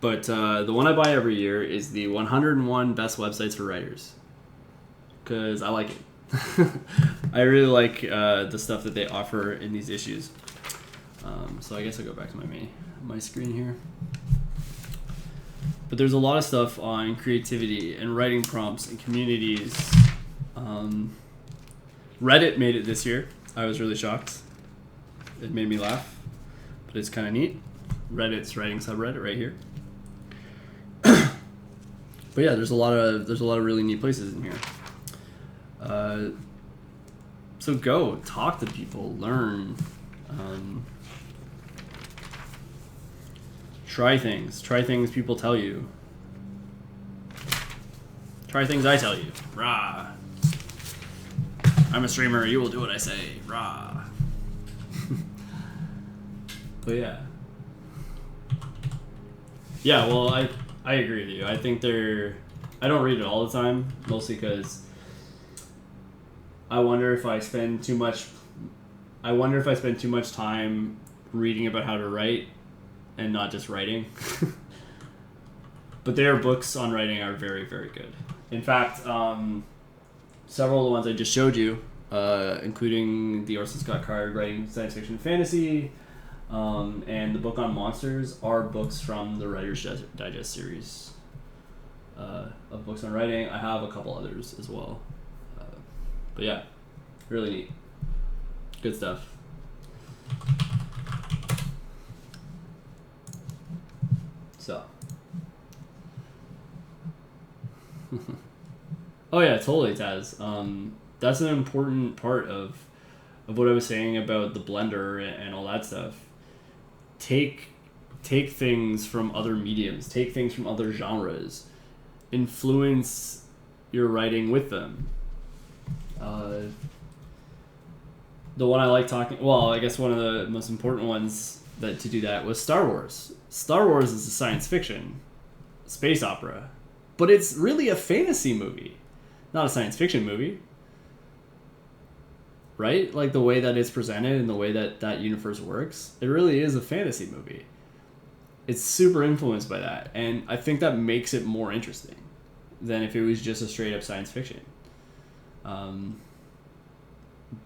But the one I buy every year is the 101 Best Websites for Writers. Because I like it. I really like the stuff that they offer in these issues. So I guess I'll go back to my screen here. But there's a lot of stuff on creativity and writing prompts and communities. Reddit made it this year. I was really shocked. It made me laugh, but it's kind of neat. Reddit's writing subreddit right here. But yeah, there's a lot of really neat places in here. So go talk to people, learn. Try things people tell you. Try things I tell you. Rah. I'm a streamer, you will do what I say. Rah. But yeah. Yeah, well, I agree with you. I think I don't read it all the time, mostly because I wonder if I spend too much time reading about how to write and not just writing. But their books on writing are very, very good. In fact, several of the ones I just showed you, including the Orson Scott Card Writing Science Fiction and Fantasy, and the book on monsters, are books from the Writer's Digest series of books on writing. I have a couple others as well. But yeah, really neat. Good stuff. So. Oh yeah, totally, Taz. That's an important part of what I was saying about the blender and all that stuff. Take things from other mediums, take things from other genres, influence your writing with them. The one I like I guess one of the most important ones to do that was Star Wars. Star Wars is a science fiction space opera, but it's really a fantasy movie, not a science fiction movie. Right? Like the way that it's presented and the way that universe works, it really is a fantasy movie. It's super influenced by that, and I think that makes it more interesting than if it was just a straight up science fiction.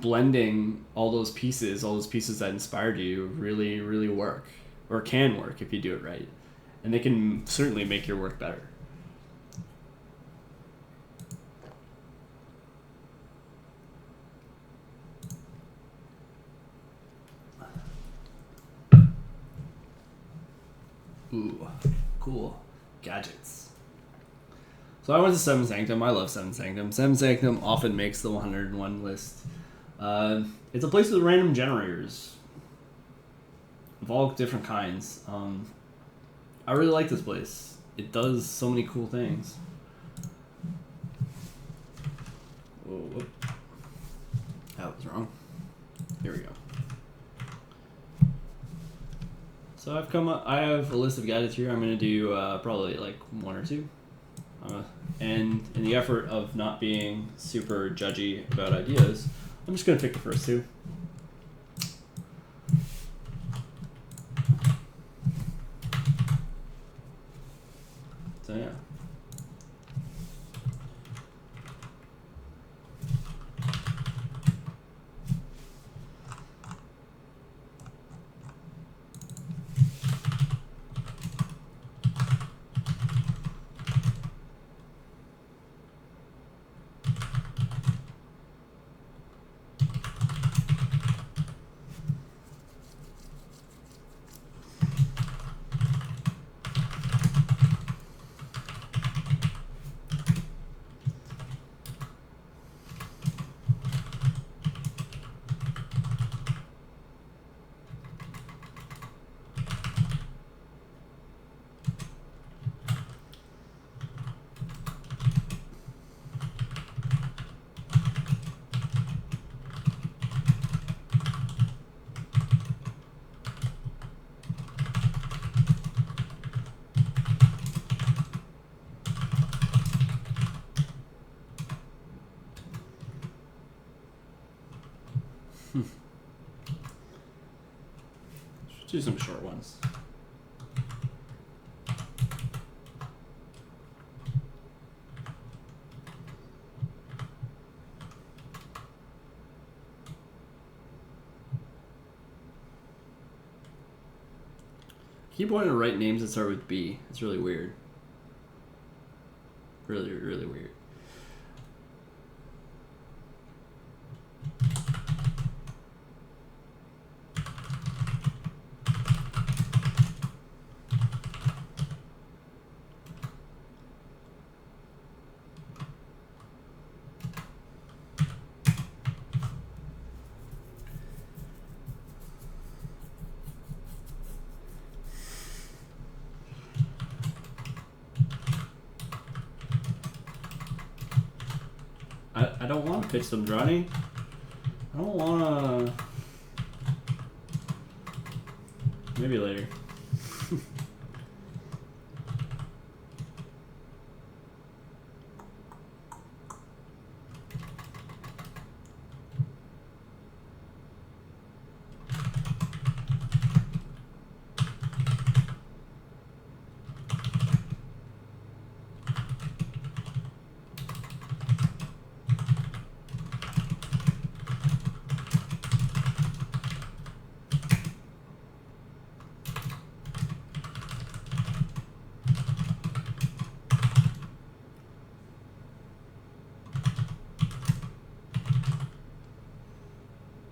Blending all those pieces that inspired you really, really work, or can work if you do it right. And they can certainly make your work better. Ooh, cool. Gadgets. So I went to Seven Sanctum. I love Seven Sanctum. Seven Sanctum often makes the 101 list. It's a place with random generators of all different kinds. I really like this place. It does so many cool things. Whoa, whoop. That was wrong. Here we go. So I have a list of gadgets here. I'm going to do probably like one or two. And in the effort of not being super judgy about ideas, I'm just going to pick the first two. So yeah. Let's do some short ones. Keep wanting to write names that start with B. It's really weird. Really, really weird. I don't want to pitch them, Johnny. I don't want to... Maybe later.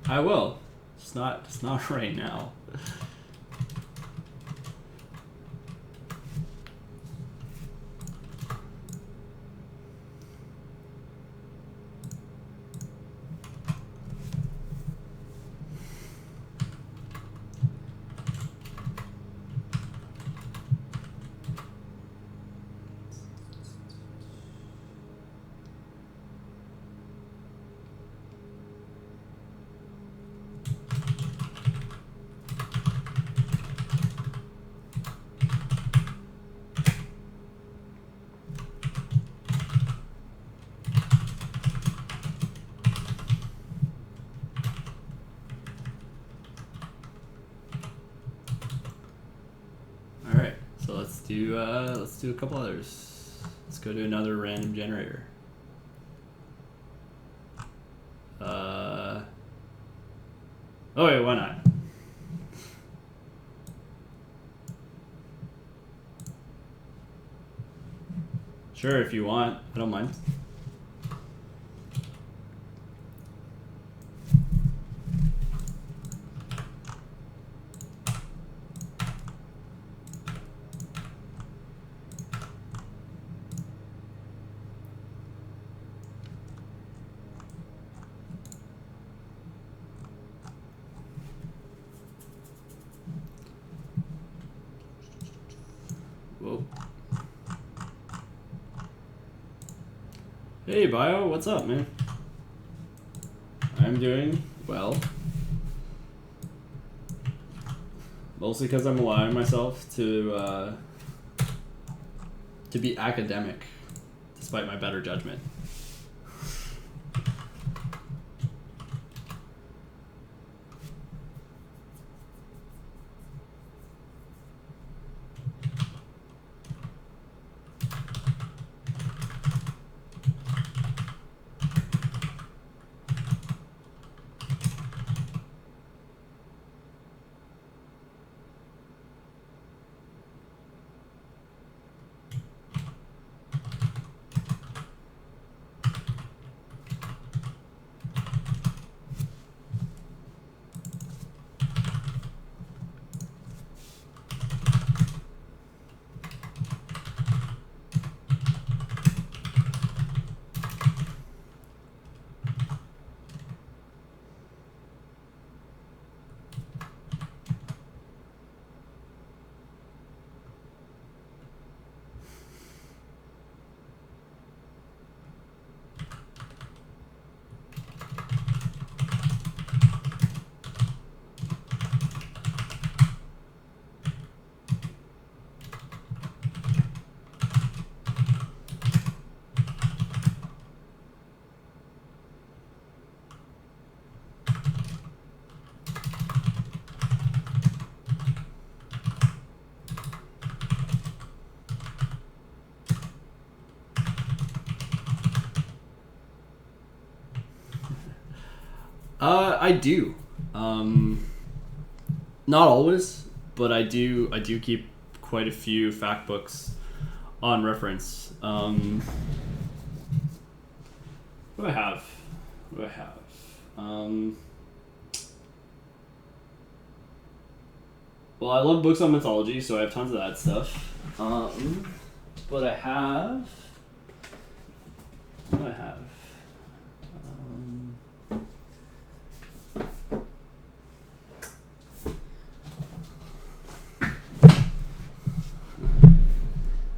I will. It's not right now. Let's do a couple others. Let's go to another random generator. Oh wait, why not? Sure, if you want. I don't mind. Whoa. Hey, Bio, what's up, man? I'm doing well. Mostly because I'm allowing myself to be academic, despite my better judgment. I do. Not always, but I do keep quite a few fact books on reference. What do I have? Well, I love books on mythology, so I have tons of that stuff. But I have... What do I have?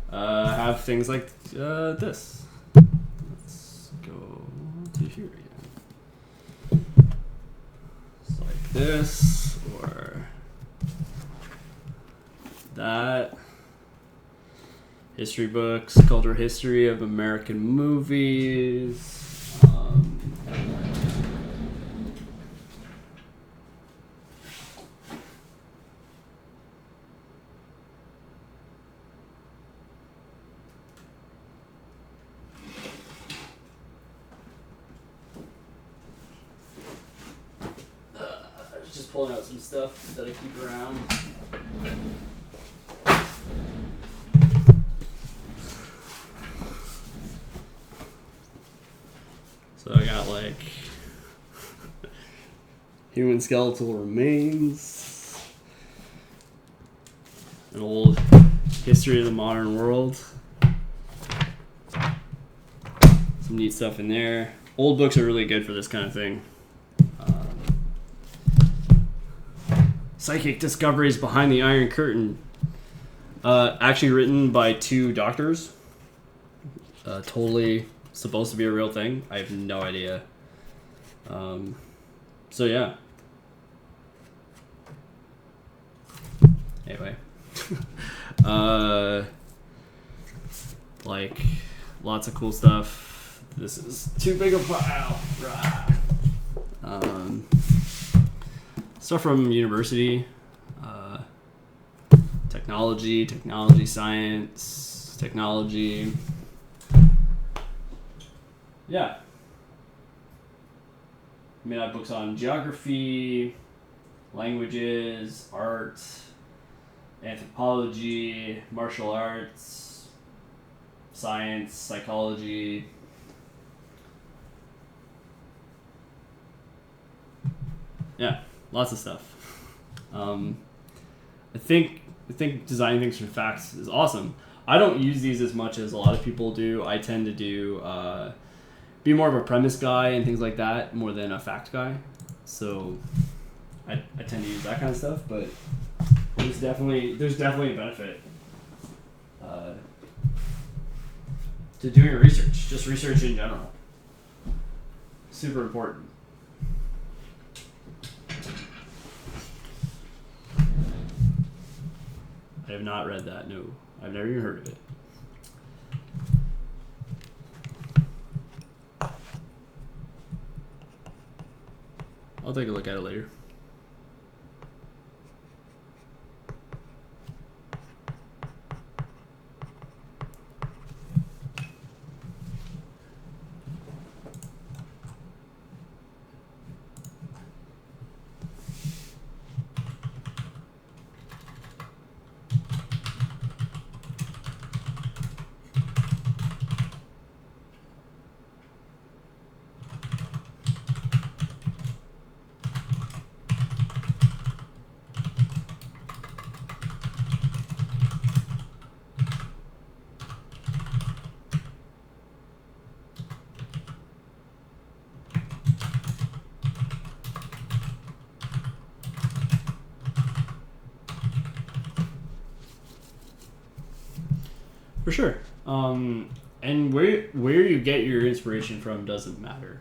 I have things like this. Let's go to here again. It's like this, or that. History books, cultural history of American movies. Just pulling out some stuff that I keep around. So I got like human skeletal remains, an old history of the modern world, some neat stuff in there. Old books are really good for this kind of thing. Psychic Discoveries Behind the Iron Curtain. Actually written by two doctors. Totally supposed to be a real thing. I have no idea. So yeah. Anyway. Like lots of cool stuff. This is too big a pile. Stuff from university. Technology science, technology. Yeah. I mean, I have books on geography, languages, art, anthropology, martial arts, science, psychology. Yeah, lots of stuff. I think designing things from facts is awesome. I don't use these as much as a lot of people do. I tend to do be more of a premise guy and things like that more than a fact guy. So I tend to use that kind of stuff, but there's definitely a benefit to doing research, just research in general. Super important. I have not read that, no. I've never even heard of it. I'll take a look at it later. For sure. And where you get your inspiration from doesn't matter.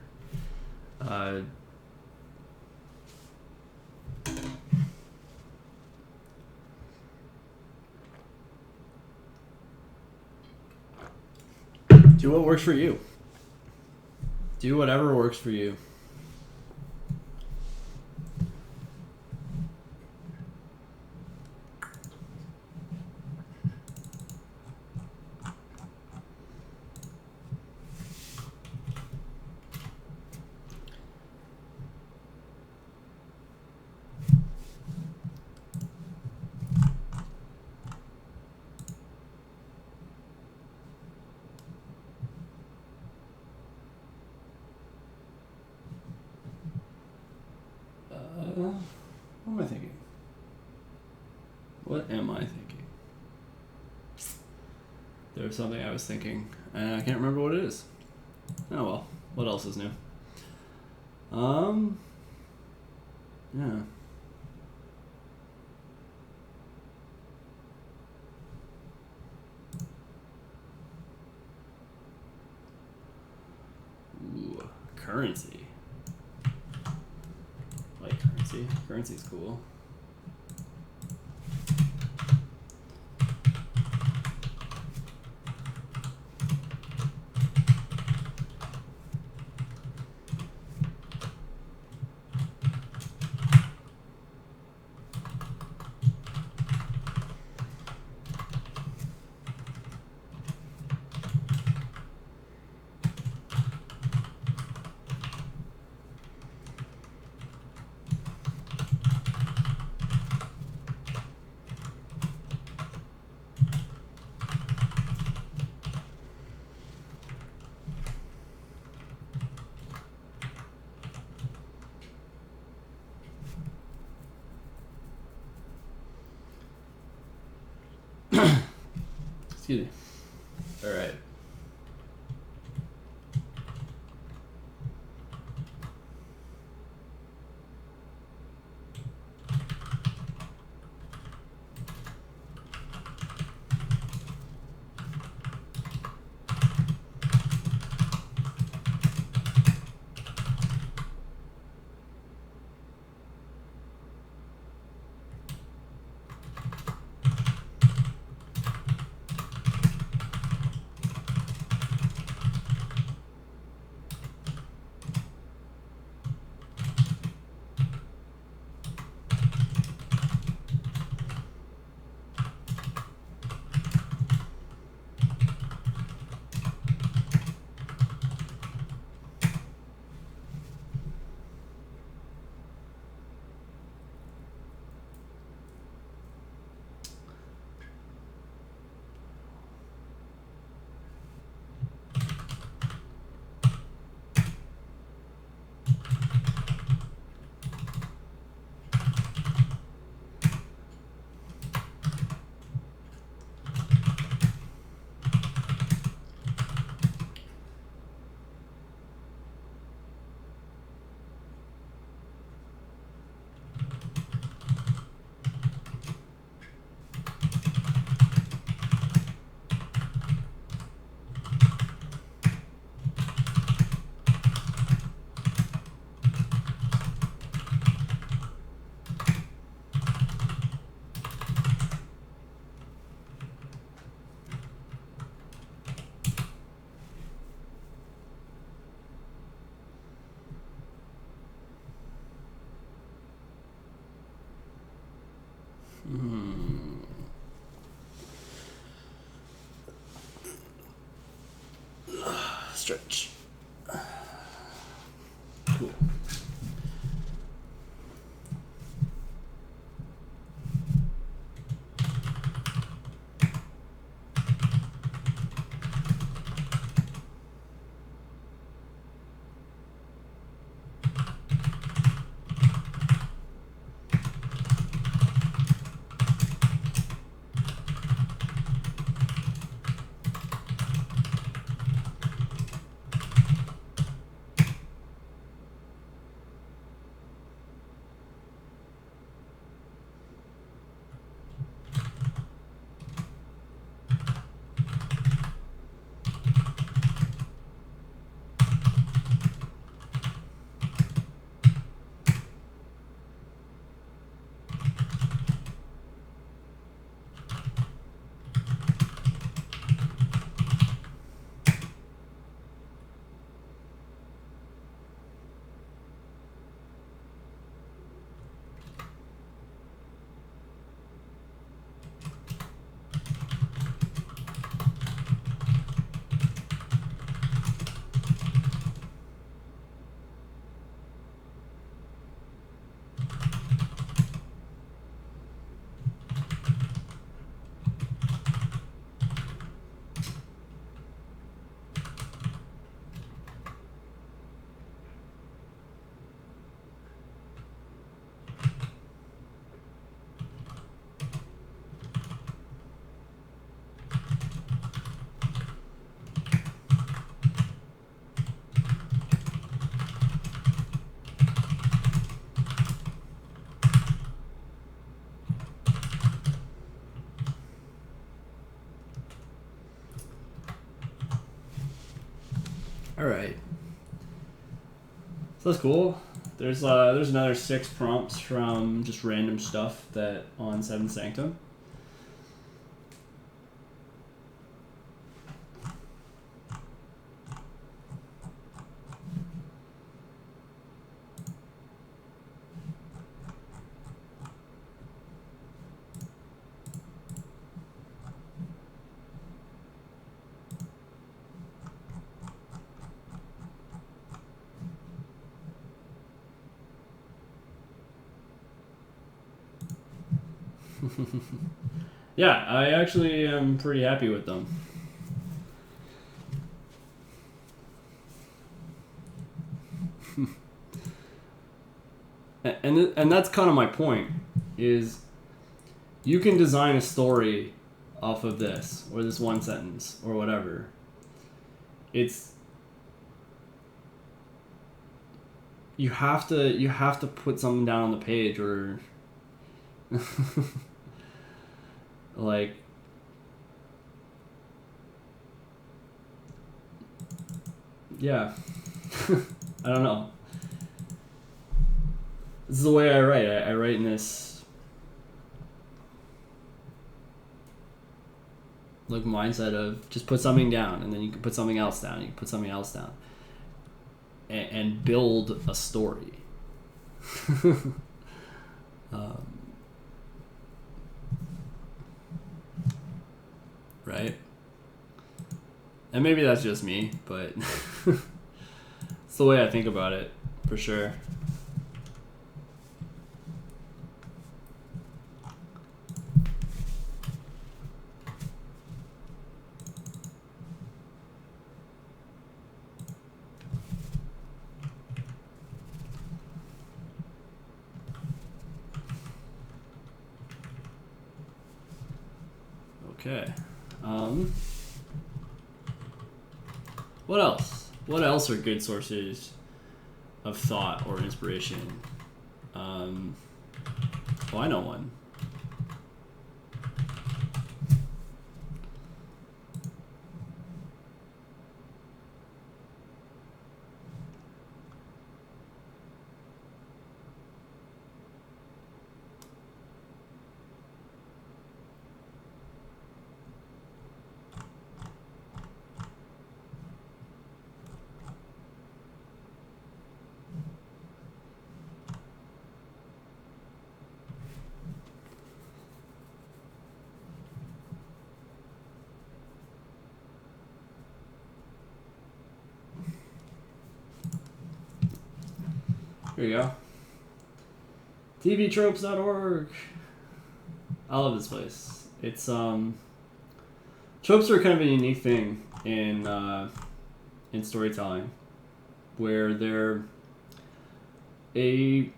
Do what works for you. Do whatever works for you. What am I thinking? What am I thinking? There was something I was thinking, and I can't remember what it is. Oh well, what else is new? Yeah. Ooh, currency. I like currency. Currency's cool. Excuse me. All right. stretch. Cool. All right. So that's cool. There's another 6 prompts from just random stuff that on Seventh Sanctum. Yeah, I actually am pretty happy with them. And that's kind of my point, is you can design a story off of this, or this one sentence, or whatever. It's... You have to put something down on the page, or... like... Yeah. I don't know. This is the way I write. I write in this like mindset of just put something down, and then you can put something else down, you can put something else down, and build a story. Right? And maybe that's just me, but it's the way I think about it, for sure. Okay. What else? What else are good sources of thought or inspiration? Well, I know one. Here you go. tvtropes.org. I love this place. It's tropes are kind of a unique thing in storytelling, where they're a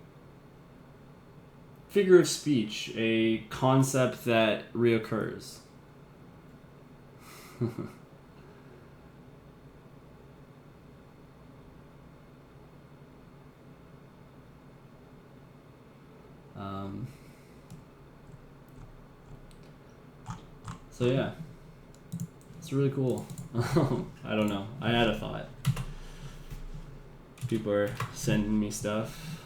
figure of speech, a concept that reoccurs. So yeah, it's really cool. I don't know. I had a thought. People are sending me stuff.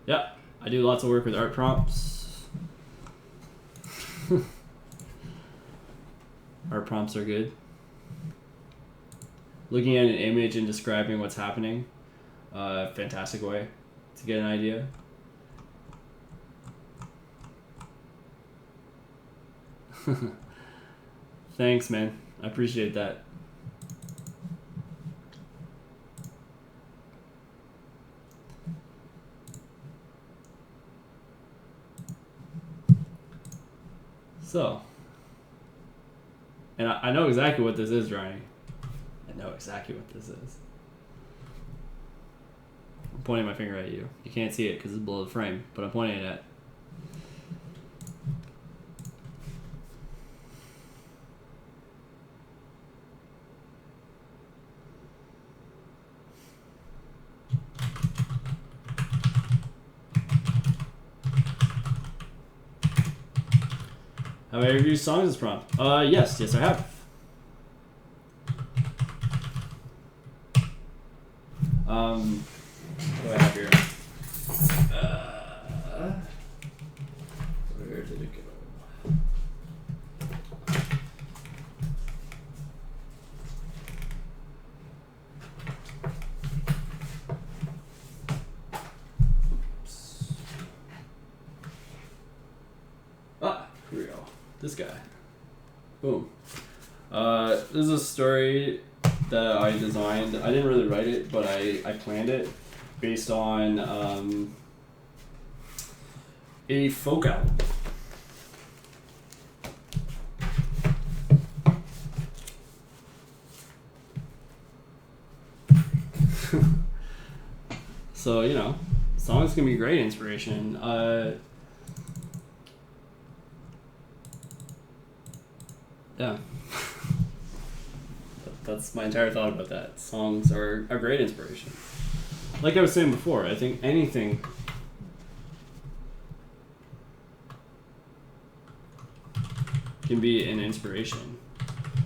Yeah, I do lots of work with art prompts. Art prompts are good. Looking at an image and describing what's happening, fantastic way to get an idea. Thanks, man. I appreciate that. So, and I know exactly what this is, Ronnie. I know exactly what this is. I'm pointing my finger at you. You can't see it because it's below the frame, but I'm pointing it at. Have I ever used songs as prompt? Yes, I have. What do I have here? Where did it go? Oops. Ah, here we go. This guy. Boom. This is a story that I designed. I didn't really write it, but I planned it based on a folk album. So, you know, songs can be great inspiration. Yeah. That's my entire thought about that. Songs are a great inspiration. Like I was saying before, I think anything can be an inspiration.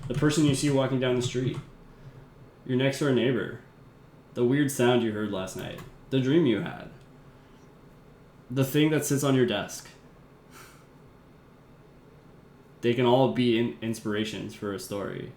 The person you see walking down the street, your next door neighbor, the weird sound you heard last night, the dream you had, the thing that sits on your desk. They can all be inspirations for a story.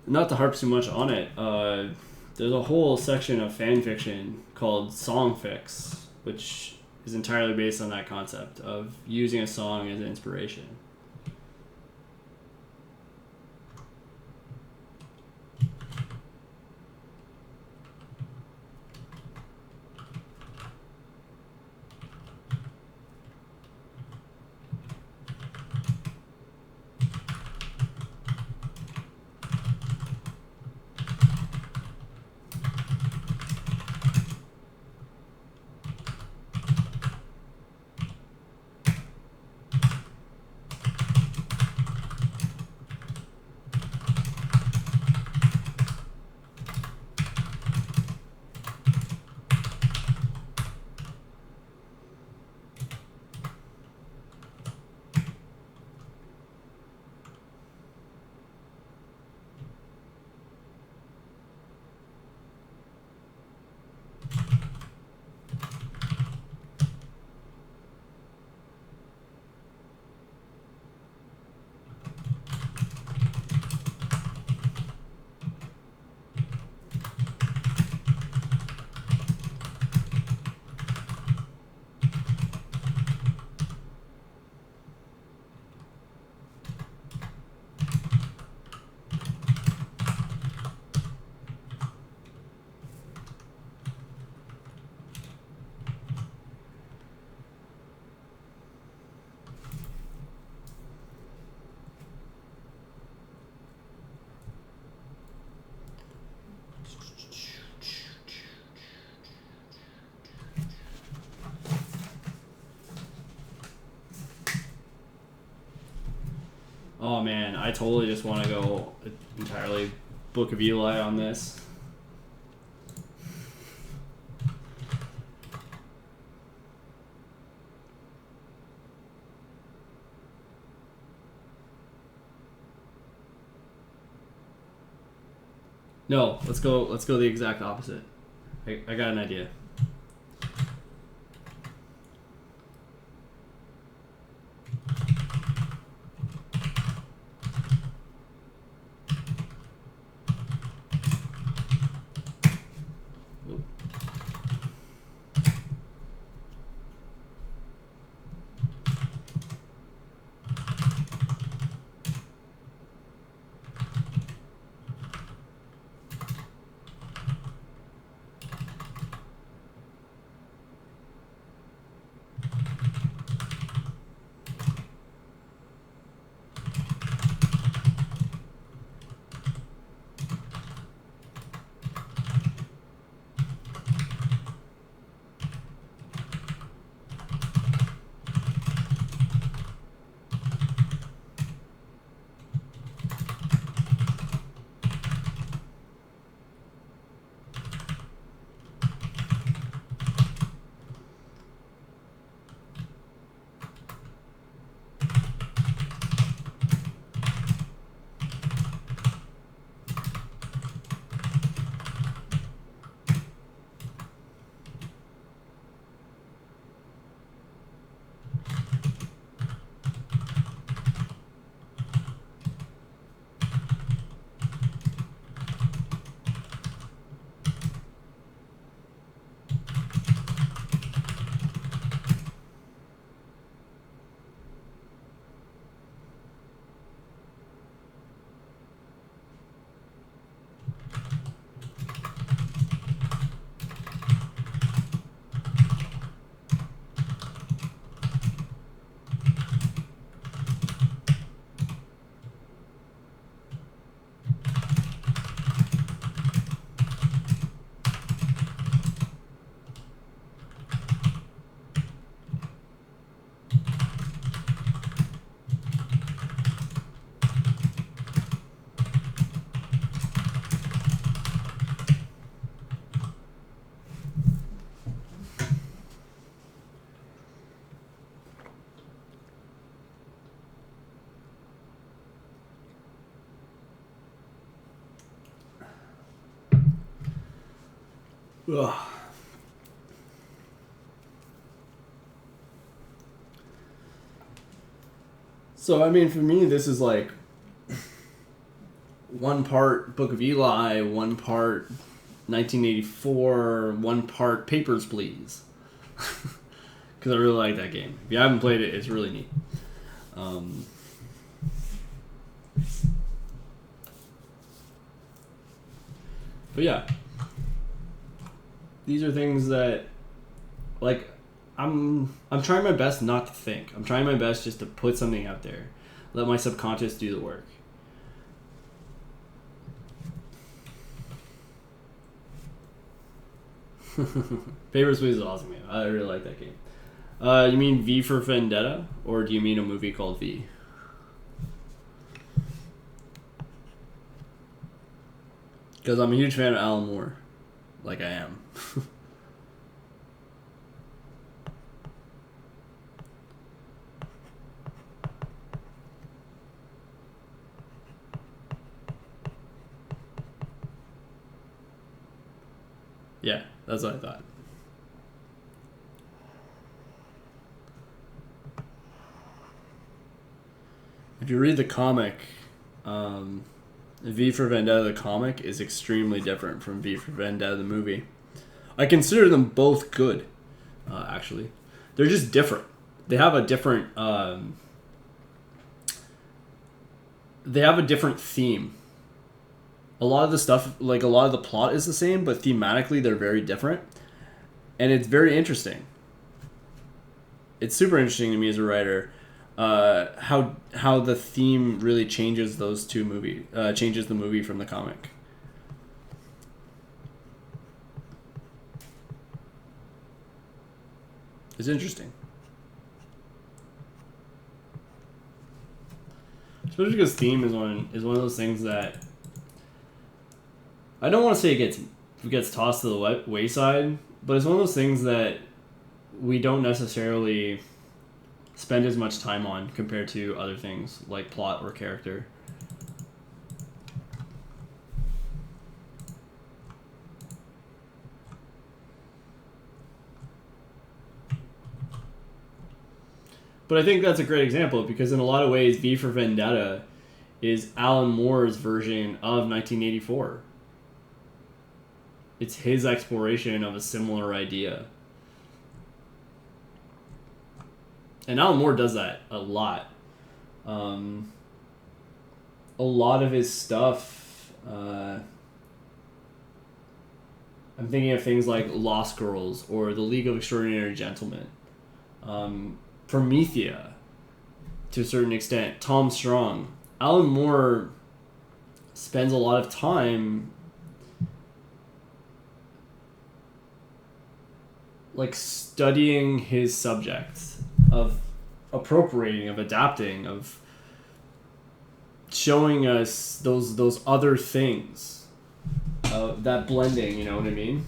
Not to harp too much on it, there's a whole section of fan fiction called Songfics, which is entirely based on that concept of using a song as inspiration. Oh man, I totally just want to go entirely Book of Eli on this. No, let's go the exact opposite. I got an idea. Ugh. So I mean, for me, this is like one part Book of Eli, one part 1984, one part Papers, Please. Because I really like that game. If you haven't played it, it's really neat. But yeah, these are things that, like, I'm trying my best not to think. I'm trying my best just to put something out there, let my subconscious do the work. Papers, Please is awesome game. I really like that game. You mean V for Vendetta, or do you mean a movie called V? Because I'm a huge fan of Alan Moore, like I am. Yeah, that's what I thought. If you read the comic, V for Vendetta, the comic, is extremely different from V for Vendetta, the movie. I consider them both good, actually. They're just different. They have a different. They have a different theme. A lot of the stuff, like a lot of the plot, is the same, but thematically they're very different, and it's very interesting. It's super interesting to me as a writer. How the theme really changes those two changes the movie from the comic. It's interesting. Especially because theme is one of those things that I don't want to say it gets tossed to the wayside, but it's one of those things that we don't necessarily spend as much time on compared to other things like plot or character. But I think that's a great example because in a lot of ways, V for Vendetta is Alan Moore's version of 1984. It's his exploration of a similar idea. And Alan Moore does that a lot. A lot of his stuff, I'm thinking of things like Lost Girls or The League of Extraordinary Gentlemen. Promethea, to a certain extent. Tom Strong. Alan Moore spends a lot of time like studying his subject, of appropriating, of adapting, of showing us those other things, that blending, you know what I mean?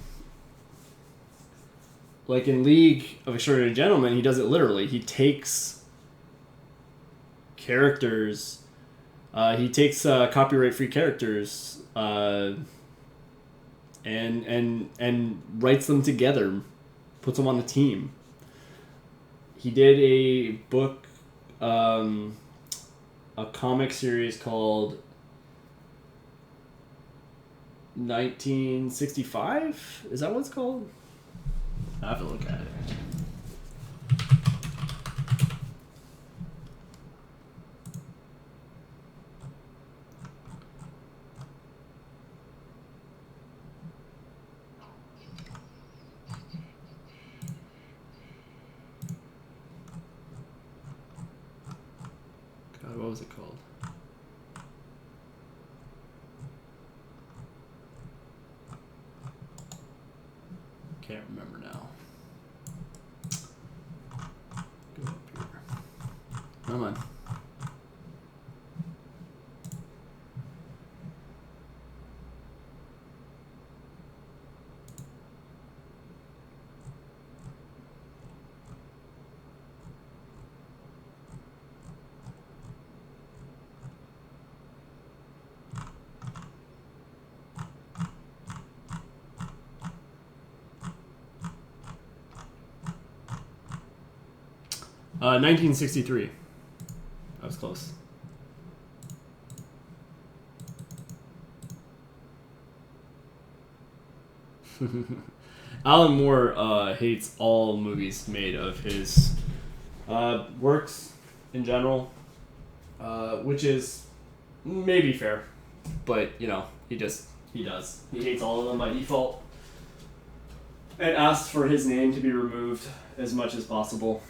Like in League of Extraordinary Gentlemen, he does it literally. He takes characters, copyright-free characters, and writes them together, puts them on the team. He did a book, a comic series called 1965? Is that what it's called? I have to look at it. God, what was it called? Can't remember now. Go up here. Come on. Uh, 1963. That was close. Alan Moore hates all movies made of his works in general, which is maybe fair, but you know he does. He hates all of them by default, and asks for his name to be removed as much as possible.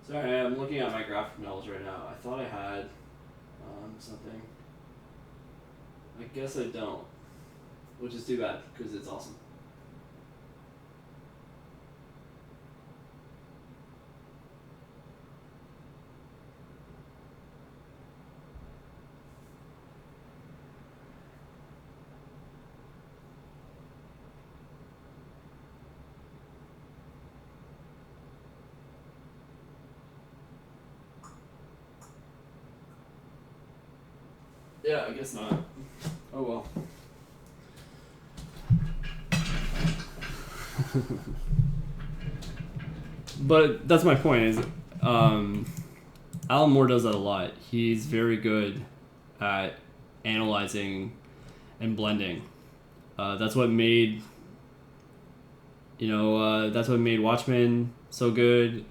Sorry, I'm looking at my graphic novels right now. I thought I had something. I guess I don't, which is too bad because it's awesome. Yeah, I guess not. Oh well. But that's my point. Is Alan Moore does that a lot. He's very good at analyzing and blending. That's what made That's what made Watchmen so good.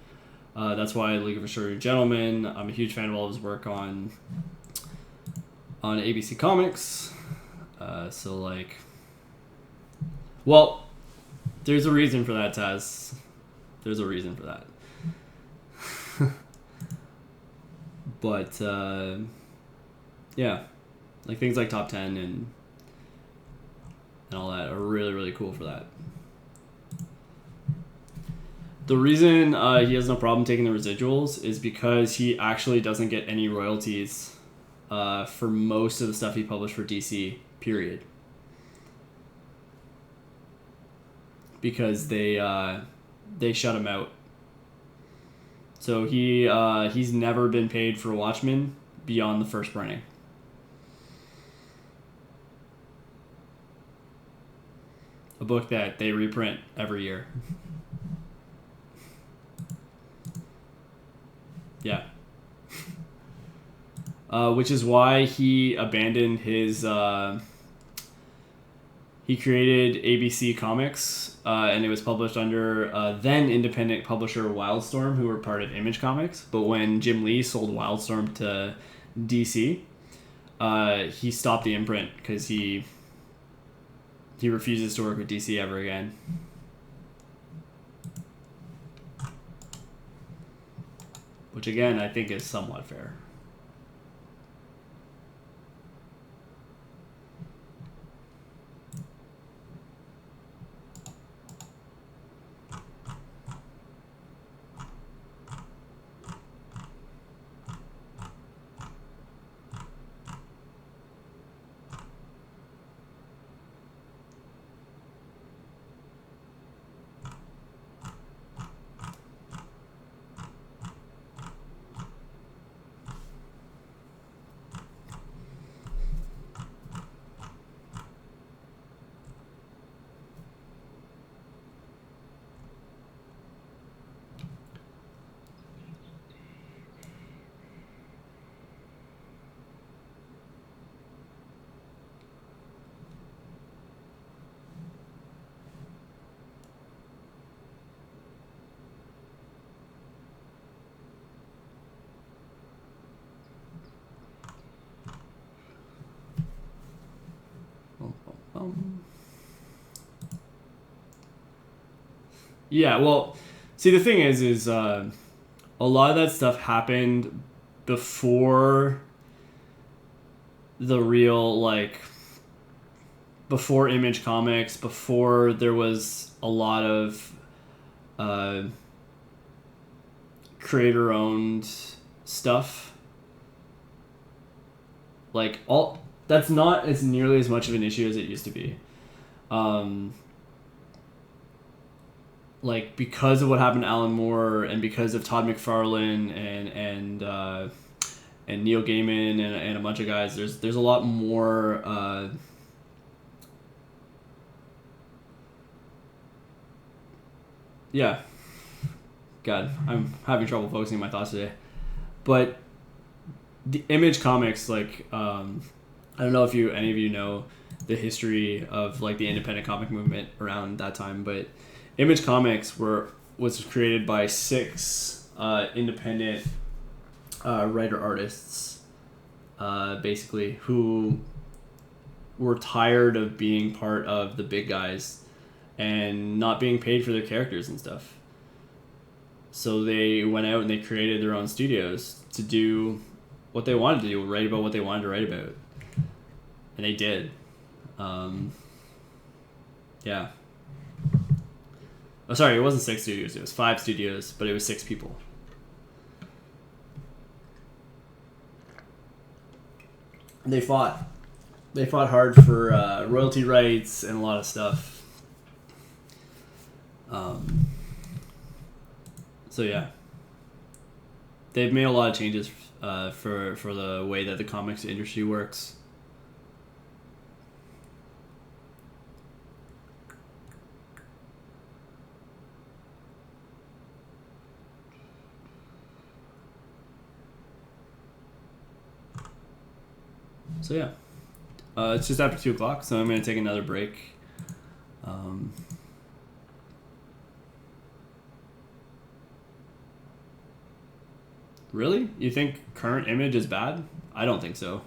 That's why League of Extraordinary Gentlemen. I'm a huge fan of all his work on ABC Comics. There's a reason for that, Taz. There's a reason for that. But yeah, like things like Top 10 and all that are really, really cool for that. The reason he has no problem taking the residuals is because he actually doesn't get any royalties for most of the stuff he published for DC, period. Because they shut him out. So he's never been paid for Watchmen beyond the first printing. A book that they reprint every year. Yeah. Which is why he abandoned his... he created ABC Comics, and it was published under then independent publisher Wildstorm, who were part of Image Comics. But when Jim Lee sold Wildstorm to DC, he stopped the imprint because he refuses to work with DC ever again. Which again, I think is somewhat fair. Yeah, well, see, the thing is a lot of that stuff happened before the real, like, before Image Comics, before there was a lot of creator-owned stuff. Like, that's not as nearly as much of an issue as it used to be. Like, because of what happened to Alan Moore and because of Todd McFarlane and Neil Gaiman and a bunch of guys, there's a lot more yeah. God, I'm having trouble focusing my thoughts today. But the Image Comics, like, I don't know if any of you know the history of, like, the independent comic movement around that time, but Image Comics was created by 6 independent writer-artists, basically, who were tired of being part of the big guys and not being paid for their characters and stuff. So they went out and they created their own studios to do what they wanted to do, write about what they wanted to write about. And they did. Yeah. Oh, sorry, it wasn't 6 studios. It was 5 studios, but it was 6 people. They fought. They fought hard for royalty rights and a lot of stuff. So yeah, they've made a lot of changes for the way that the comics industry works. So yeah, it's just after 2:00, so I'm gonna take another break. Really? You think current image is bad? I don't think so.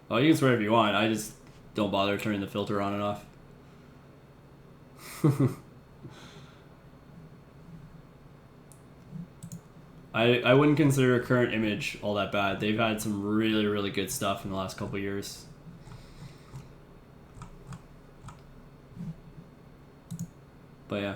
Oh, you can swear if you want. I just don't bother turning the filter on and off. I wouldn't consider current image all that bad. They've had some really, really good stuff in the last couple of years. But yeah.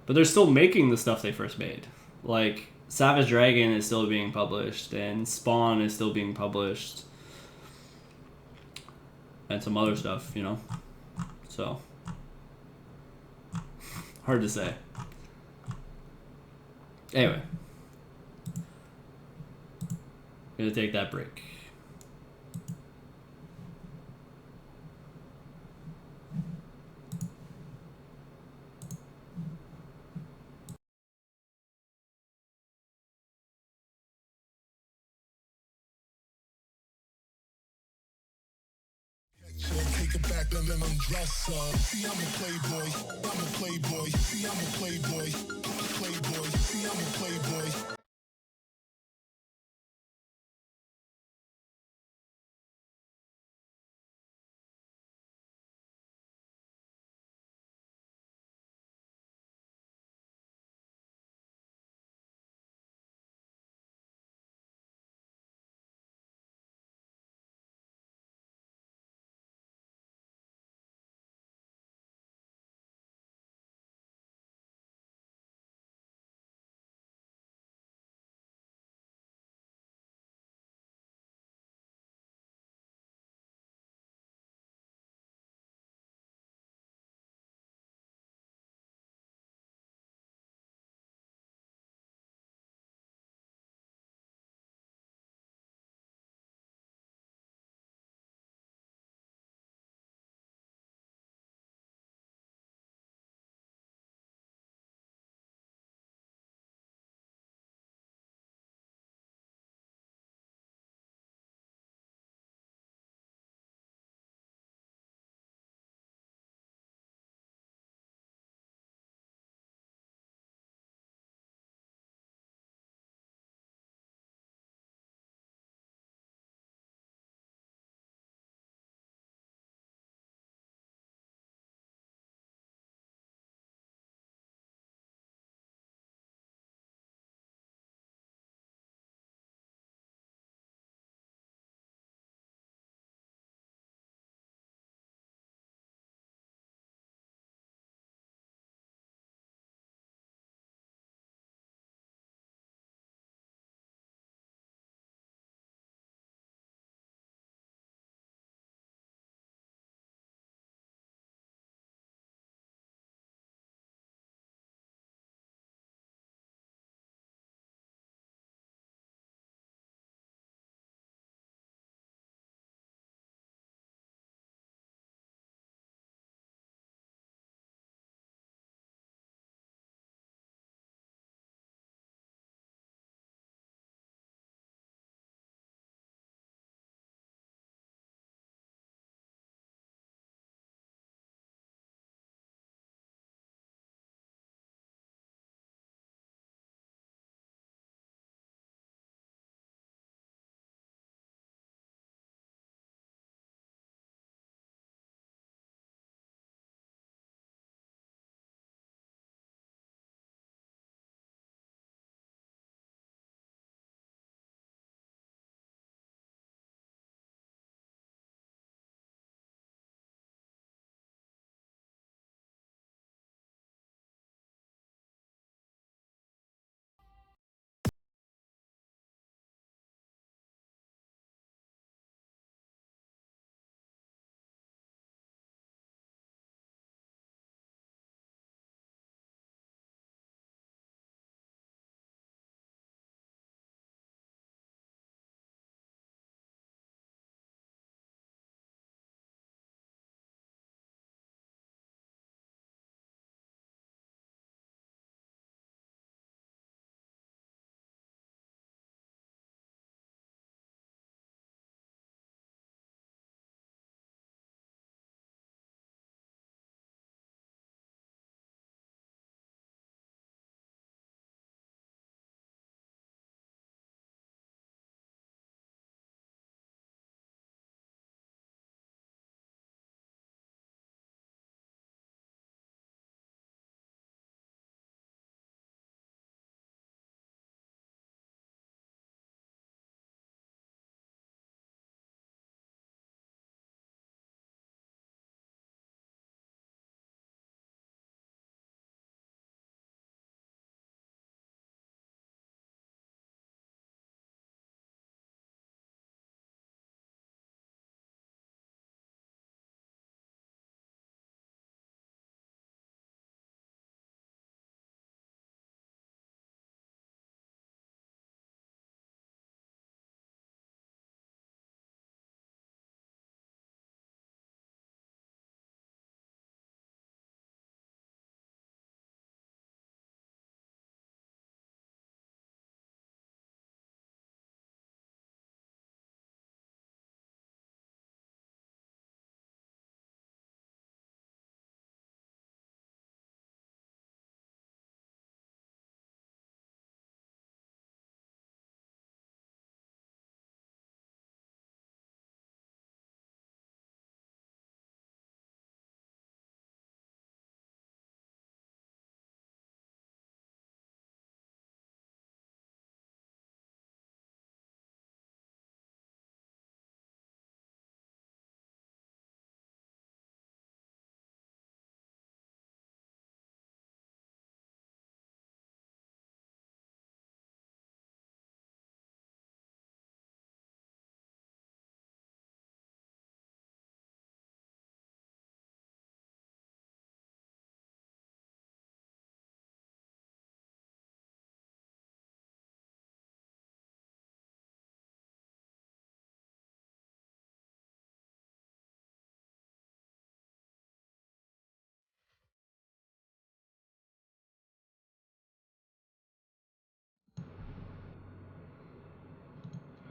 But they're still making the stuff they first made. Like, Savage Dragon is still being published, and Spawn is still being published, and some other stuff, you know? So, hard to say. Anyway, gonna take that break. Take it back and then undress her. See, I'm a playboy. I'm a playboy. See, I'm a playboy. Playboy. See, I'm a playboy.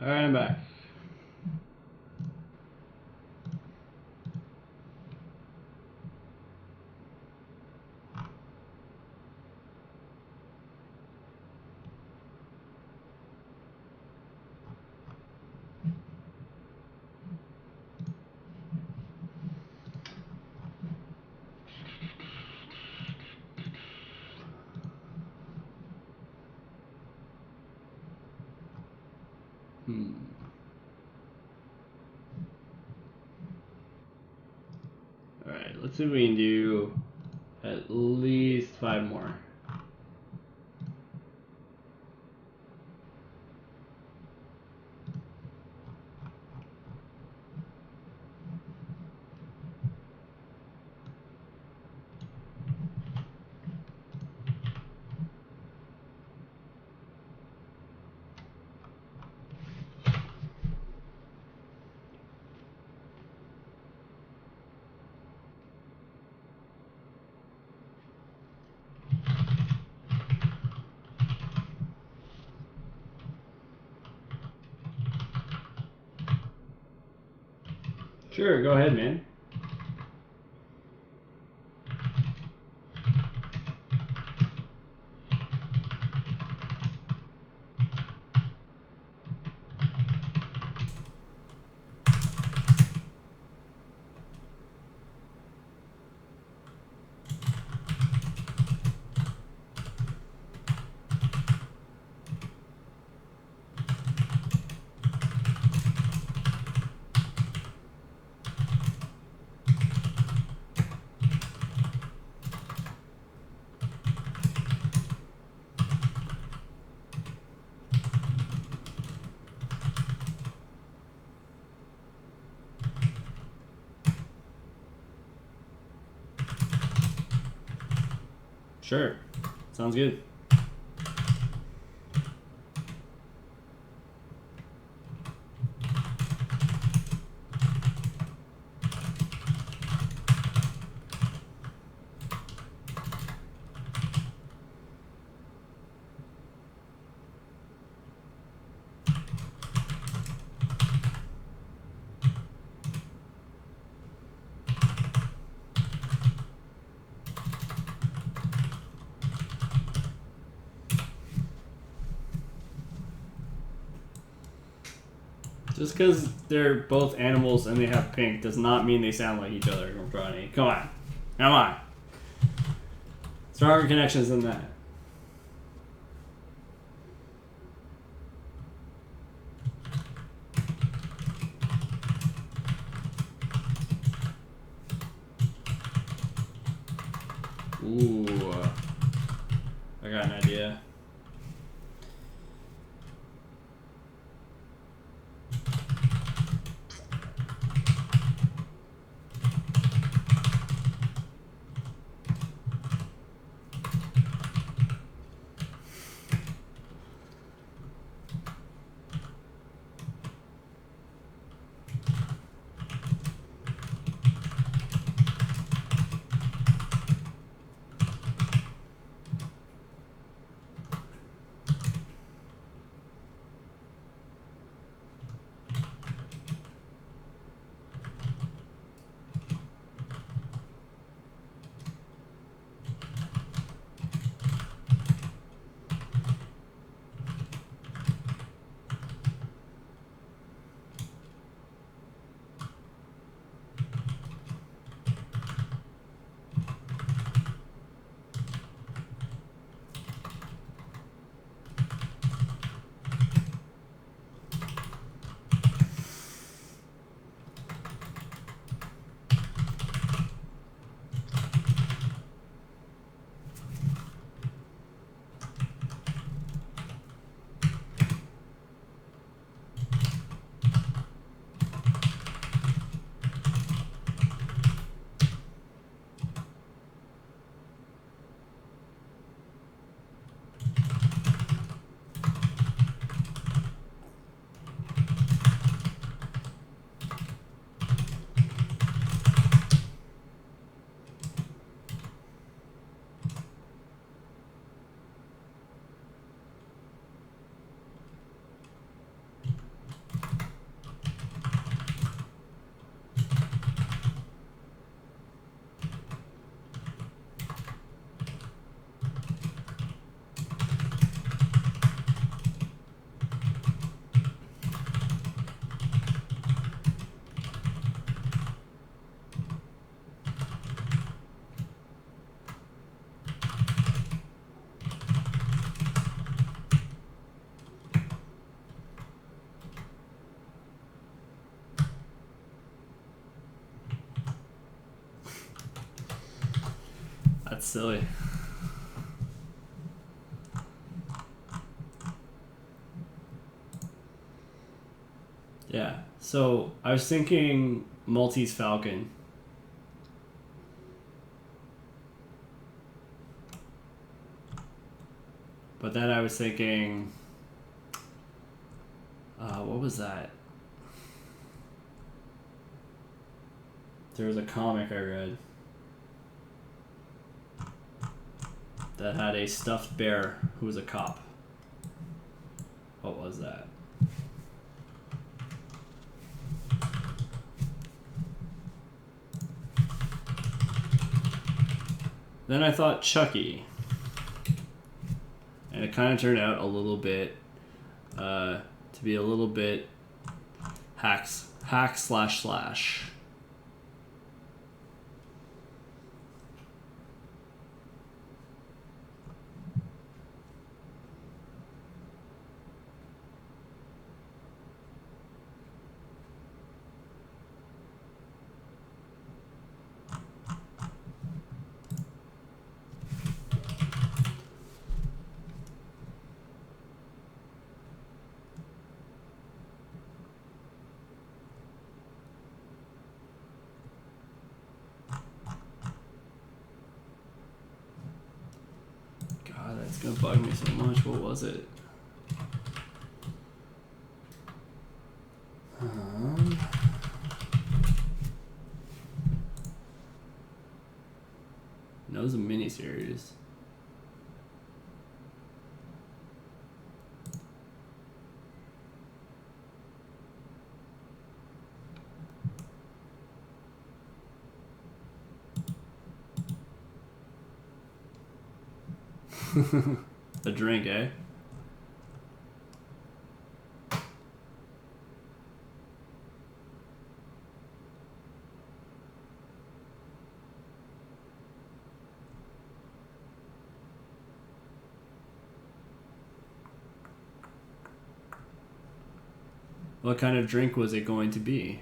Alright, I'm back. Alright, let's see if we can do at least 5 more. Sure, go ahead, man. Sure, sounds good. Just because they're both animals and they have pink does not mean they sound like each other, Johnny. Come on. Come on. Stronger connections than that. Ooh. I got an idea. silly. Yeah. So I was thinking Maltese Falcon. But then I was thinking, what was that? There was a comic I read that had a stuffed bear who was a cop. What was that? Then I thought Chucky. And it kind of turned out a little bit, to be a little bit hack slash. God, that's gonna bug me so much. What was it? No, it was a miniseries. A drink, eh? What kind of drink was it going to be?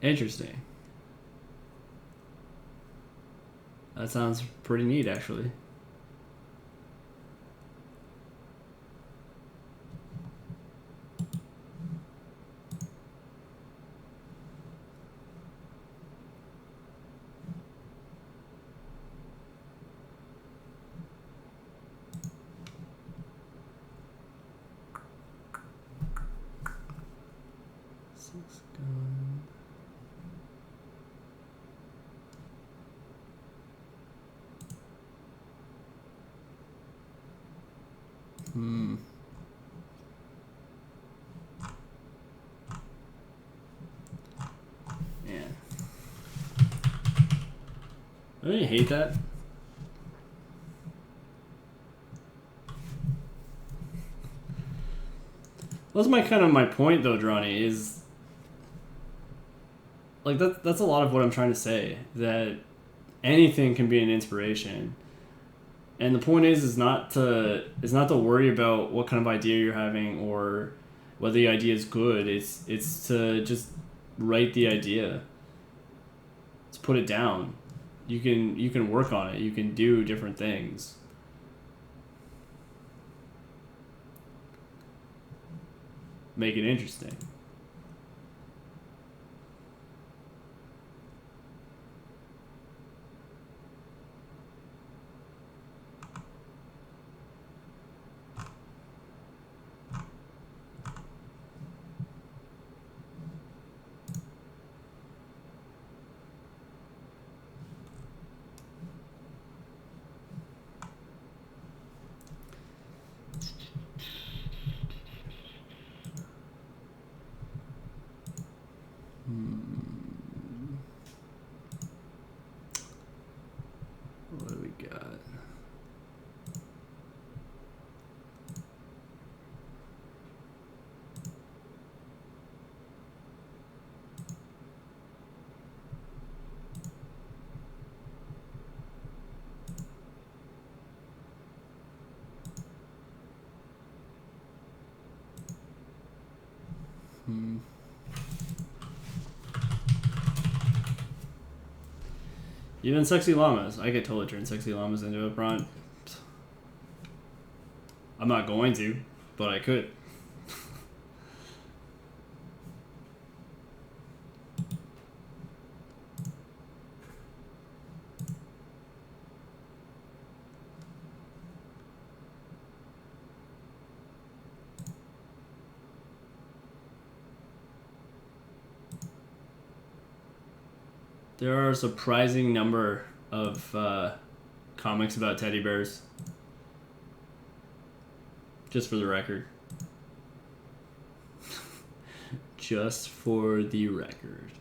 Interesting. That sounds pretty neat, actually. Six gun. Yeah. Don't you hate that? That's my point though, Drawny, is like that's a lot of what I'm trying to say. That anything can be an inspiration. And the point is not to worry about what kind of idea you're having or whether the idea is good. It's to just write the idea. Let's put it down. You can work on it. You can do different things. Make it interesting. Even sexy llamas. I could totally turn sexy llamas into a prawn. I'm not going to, but I could. There are a surprising number of comics about teddy bears. Just for the record. Just for the record.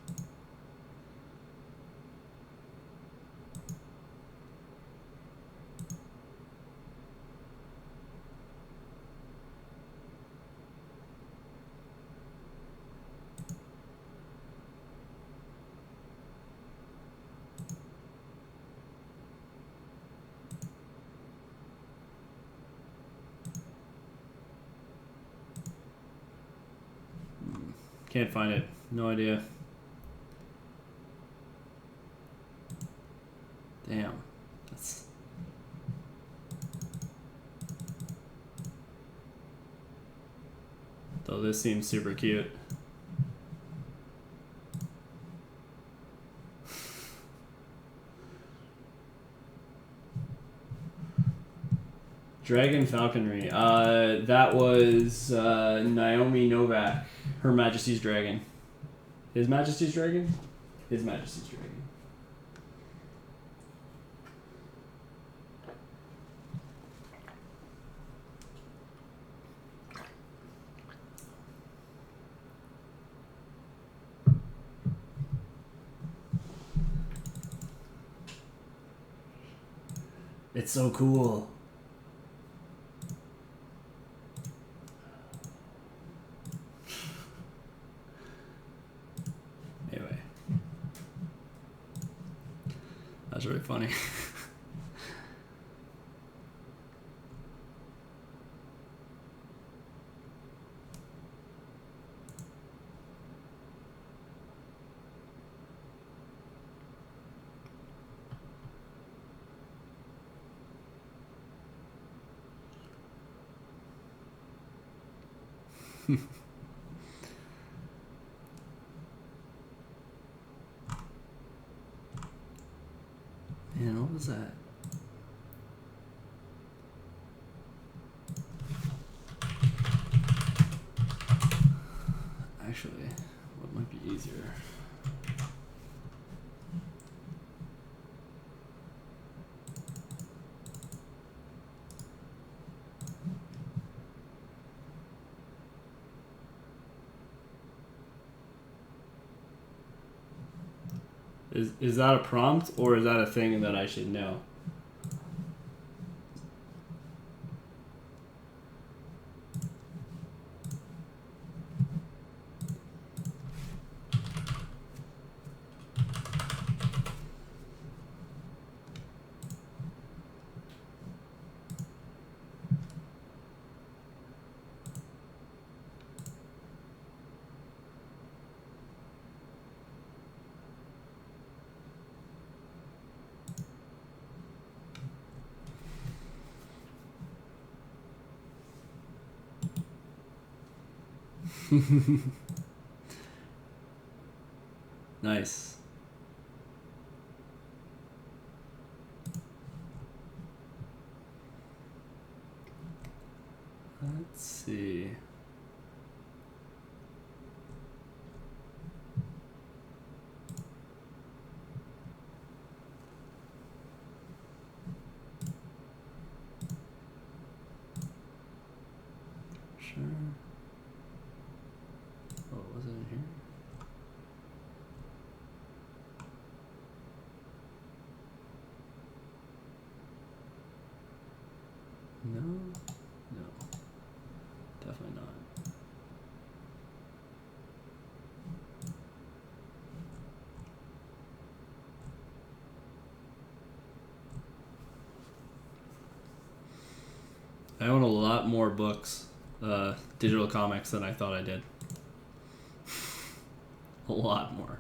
Can't find it. No idea. Damn. That's... Though this seems super cute. Dragon Falconry. That was Naomi Novak. Her Majesty's Dragon. His Majesty's Dragon? His Majesty's Dragon. It's so cool. Anyway. That's really funny. Man, what was that? Actually, what might be easier? Is that a prompt or is that a thing that I should know? Nice. Let's see. Sure. Oh, was it in here? No? No. Definitely not. I own a lot more books, digital comics, than I thought I did. A lot more.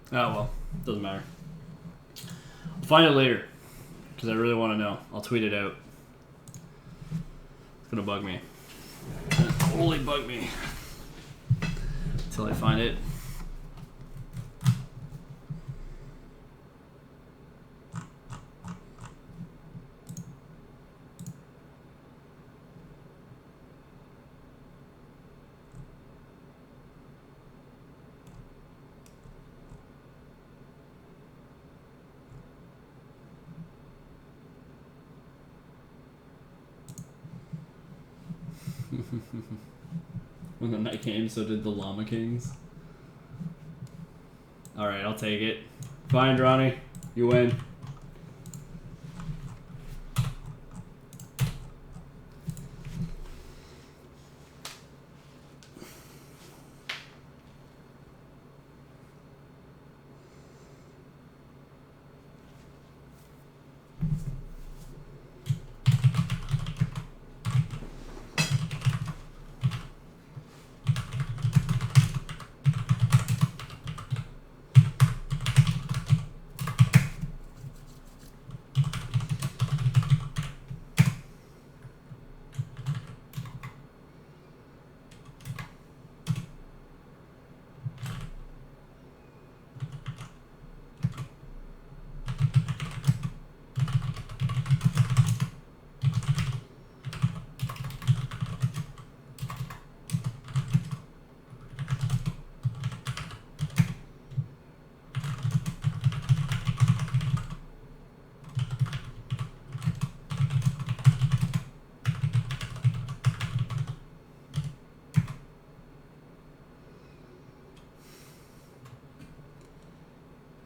Oh, well. Doesn't matter. I'll find it later. Because I really want to know. I'll tweet it out. It's going to bug me. It's going to totally bug me. Until I find it. When the night came, so did the Llama Kings. Alright, I'll take it. Fine, Ronnie. You win.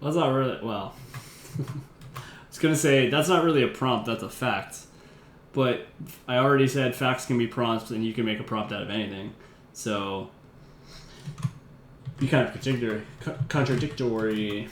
That's not really... Well... I was going to say, that's not really a prompt, that's a fact. But I already said facts can be prompts, and you can make a prompt out of anything. So... be kind of contradictory.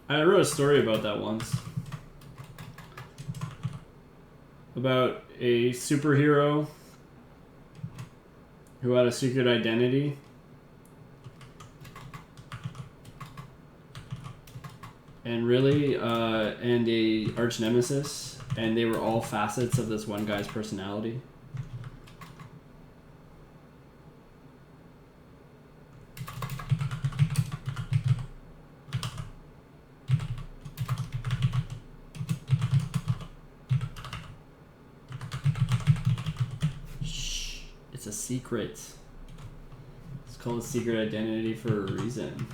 I wrote a story about that once. About a superhero who had a secret identity. And really, and a arch nemesis. And they were all facets of this one guy's personality. It's a secret. It's called secret identity for a reason.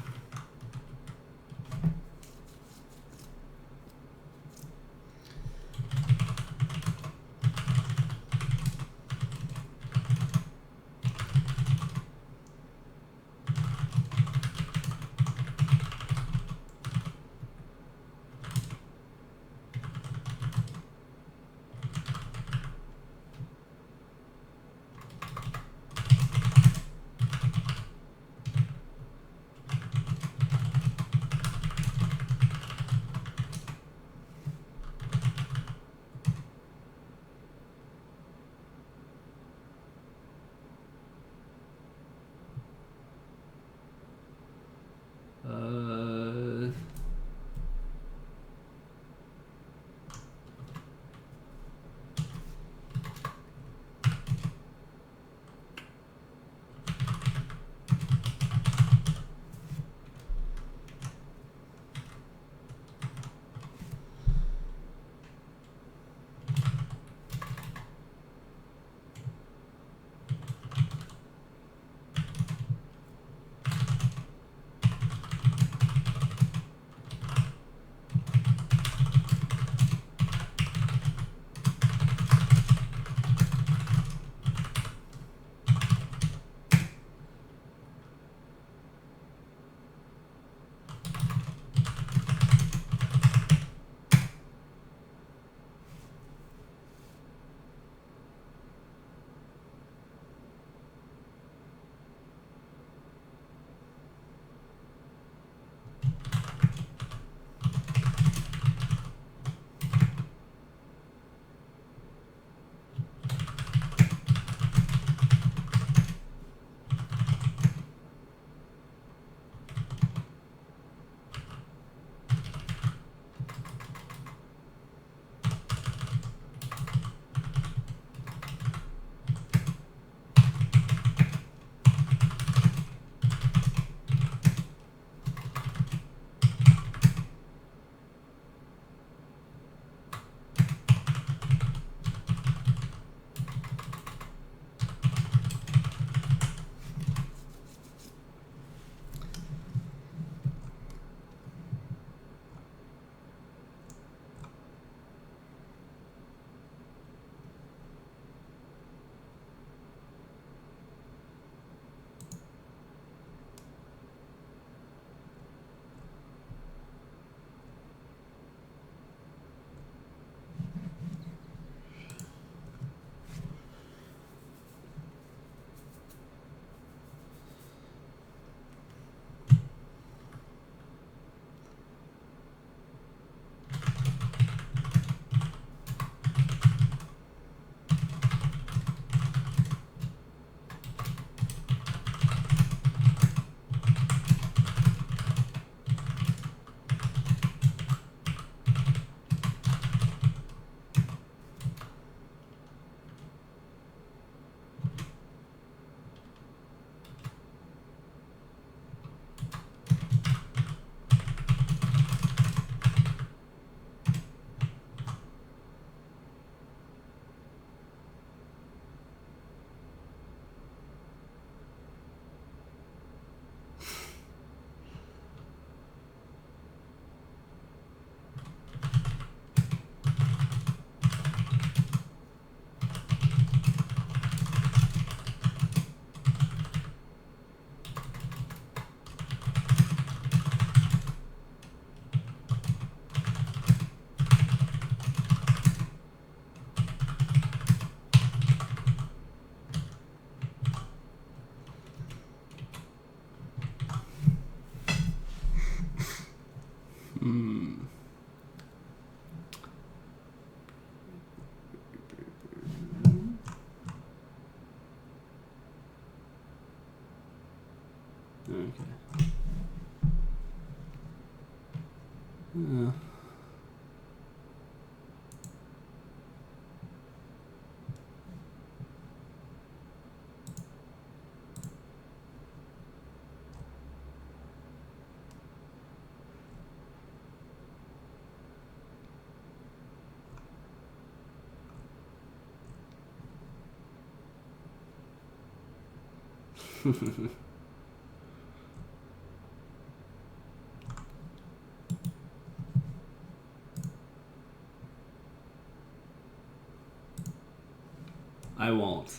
I won't.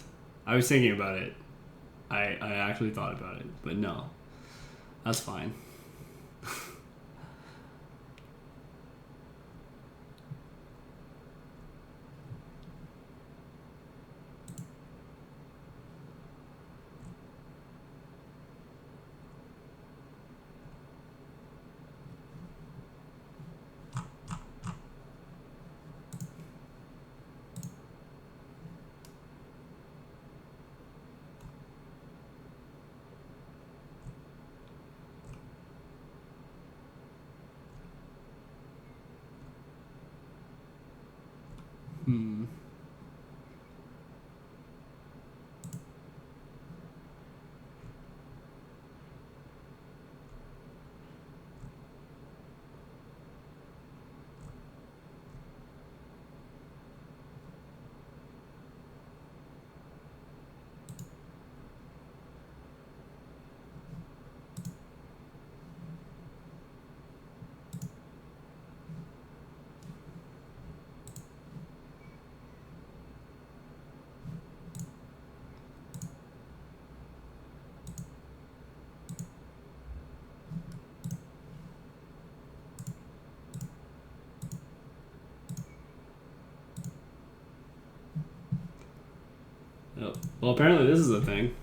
I was thinking about it. I actually thought about it, but no. That's fine. Oh. Well, apparently this is a thing.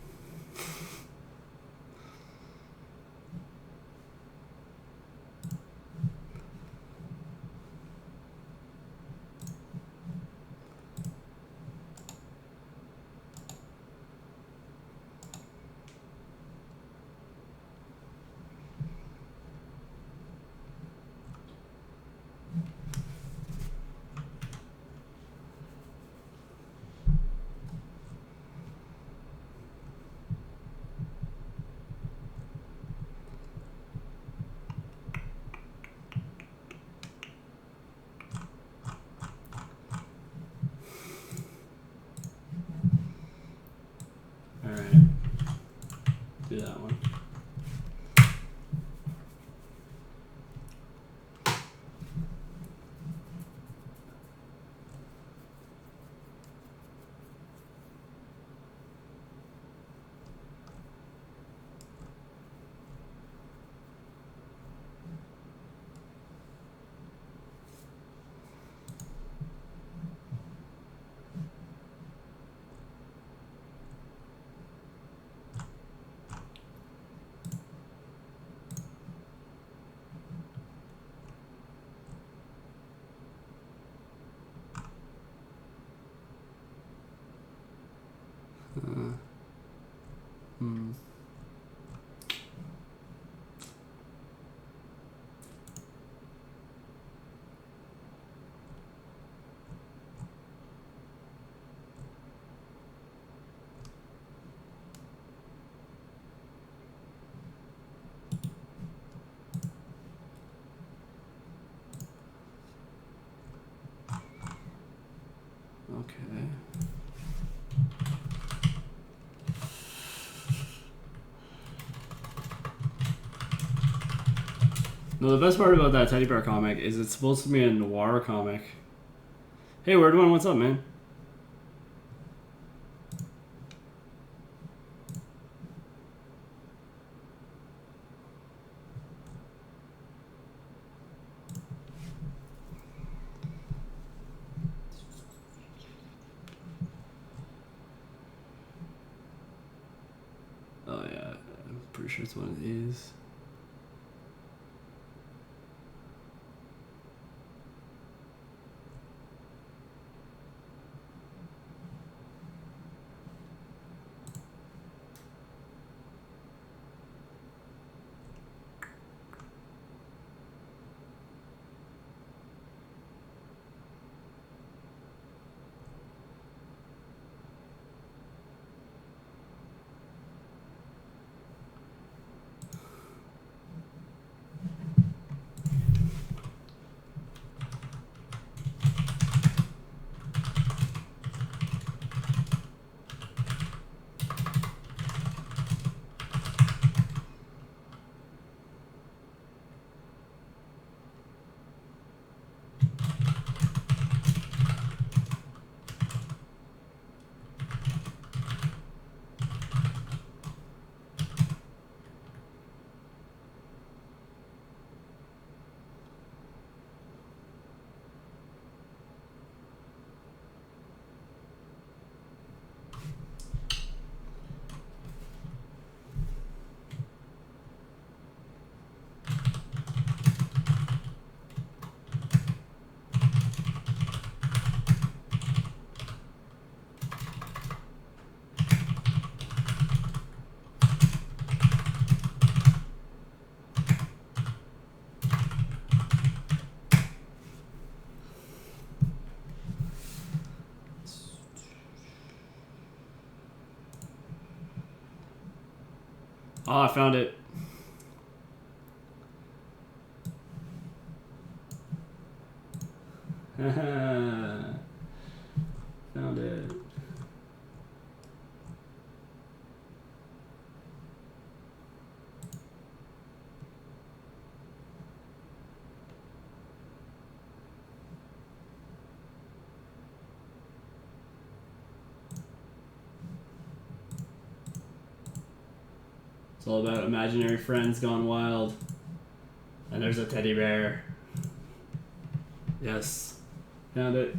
Alright. Do that one. Okay. No, the best part about that teddy bear comic is it's supposed to be a noir comic. Hey, Word One, what's up, man? Oh yeah, I'm pretty sure it's one of these. Oh, I found it. Found it. It's all about imaginary friends gone wild. And there's a teddy bear. Yes. Found it.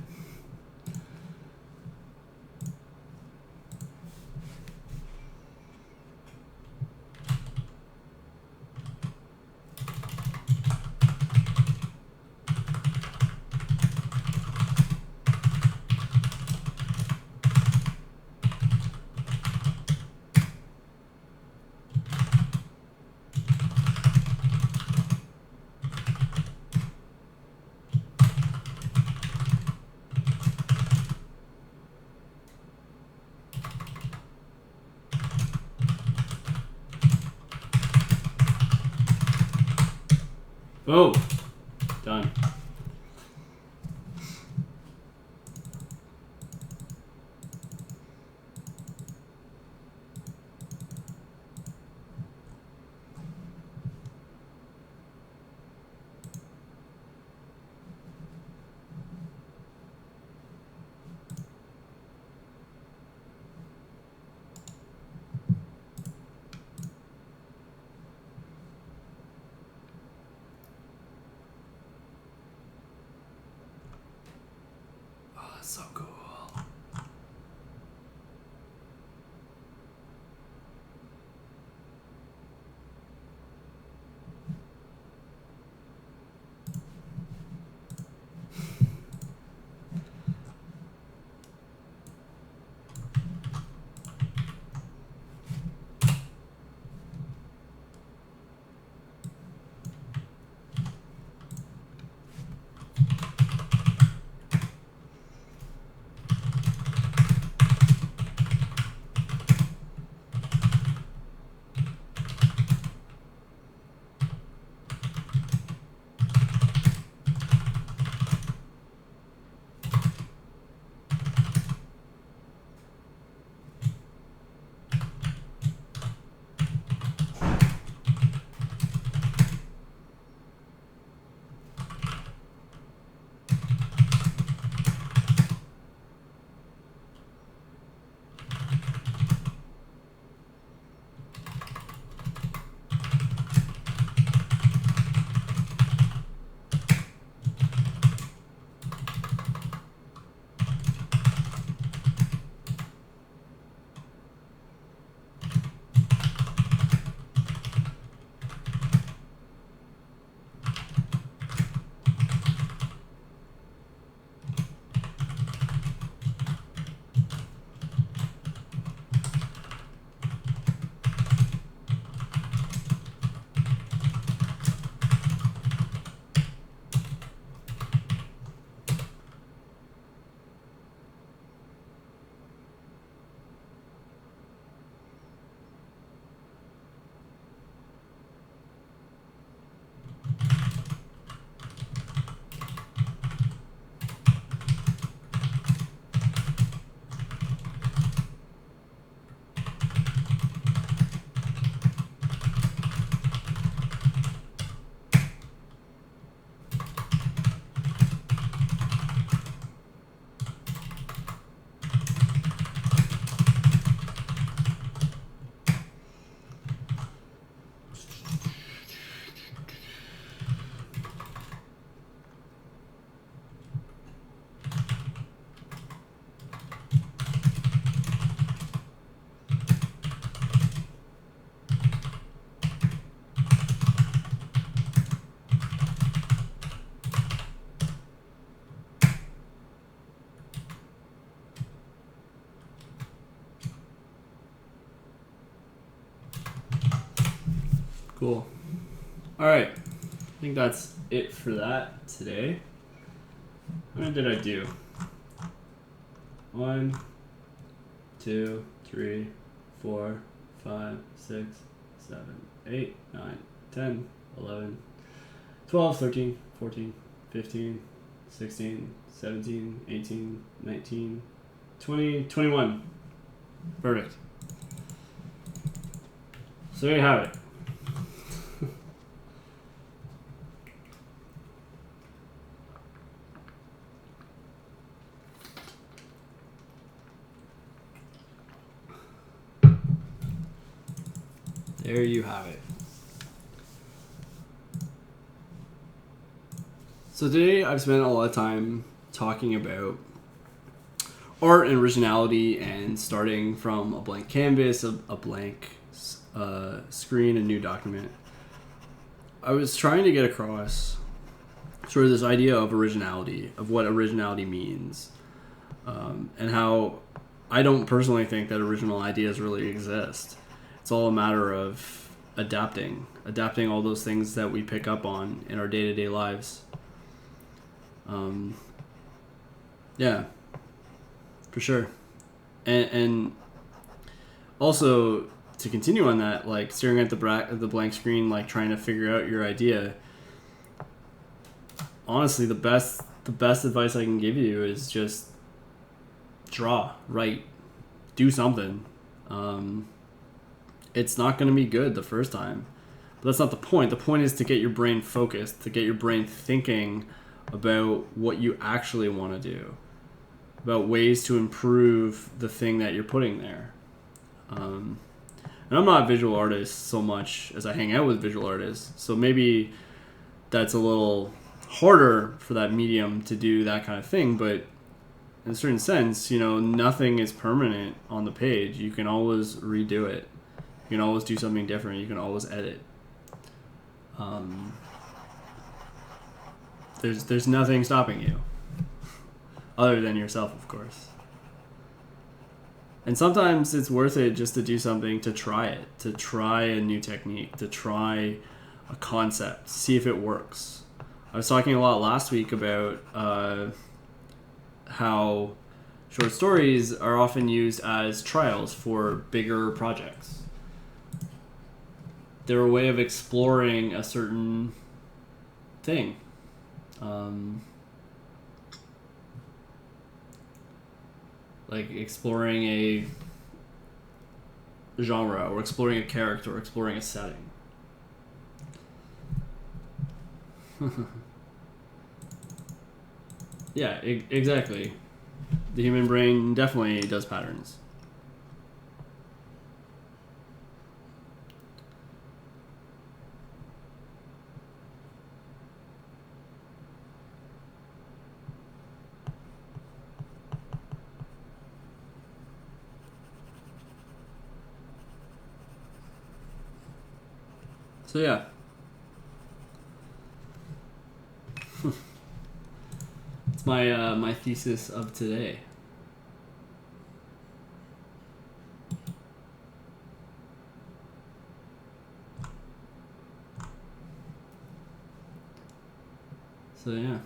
Boom. Done. Oh, that's so cool. Cool. Alright. I think that's it for that today. How many did I do? 1, 2, 3, 4, 5, 6, 7, 8, 9, 10, 11, 12, 13, 14, 15, 16, 17, 18, 19, 20, 21. Perfect. So there you have it. There you have it. So today I've spent a lot of time talking about art and originality and starting from a blank canvas, a blank screen, a new document. I was trying to get across sort of this idea of originality, of what originality means, and how I don't personally think that original ideas really exist. It's all a matter of adapting all those things that we pick up on in our day-to-day lives. Yeah, for sure. And also to continue on that, like staring at the blank screen, like trying to figure out your idea. Honestly, the best advice I can give you is just draw, write, do something. It's not going to be good the first time. But that's not the point. The point is to get your brain focused, to get your brain thinking about what you actually want to do, about ways to improve the thing that you're putting there. And I'm not a visual artist so much as I hang out with visual artists. So maybe that's a little harder for that medium to do that kind of thing. But in a certain sense, nothing is permanent on the page. You can always redo it. You can always do something different. You can always edit. There's nothing stopping you, other than yourself, of course. And sometimes it's worth it just to do something, to try it, to try a new technique, to try a concept, see if it works. I was talking a lot last week about how short stories are often used as trials for bigger projects. They're a way of exploring a certain thing. Like exploring a genre, or exploring a character, or exploring a setting. Yeah, exactly. The human brain definitely does patterns. So yeah. It's my thesis of today. So yeah.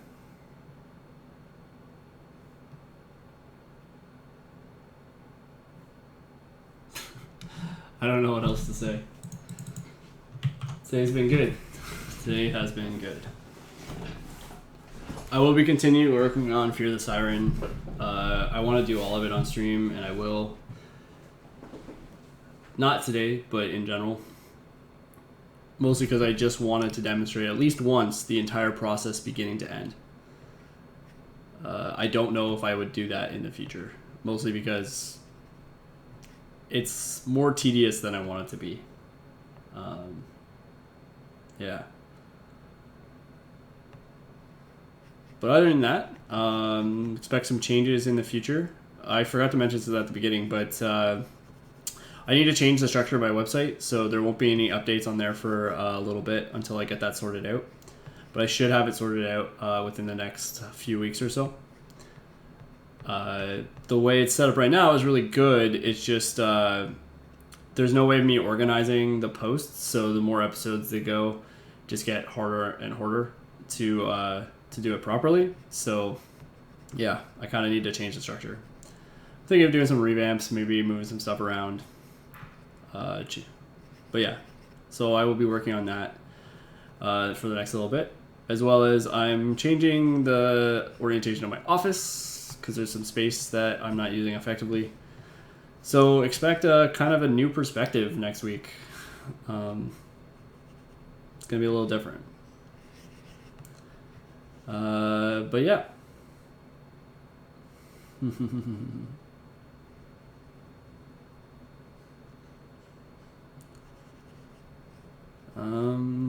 I don't know what else to say. Today's been good. Today has been good. I will be continuing working on Fear the Siren. I want to do all of it on stream, and I will. Not today, but in general. Mostly because I just wanted to demonstrate at least once the entire process beginning to end. I don't know if I would do that in the future. Mostly because it's more tedious than I want it to be. Yeah. But other than that, expect some changes in the future. I forgot to mention this at the beginning, but I need to change the structure of my website, so there won't be any updates on there for a little bit until I get that sorted out. But I should have it sorted out within the next few weeks or so. The way it's set up right now is really good. It's just there's no way of me organizing the posts, so the more episodes they go, just get harder and harder to do it properly. So yeah, I kind of need to change the structure. I'm thinking of doing some revamps, maybe moving some stuff around. But yeah, So I will be working on that for the next little bit, as well as I'm changing the orientation of my office because there's some space that I'm not using effectively. So expect a kind of a new perspective next week. It's going to be a little different. But yeah.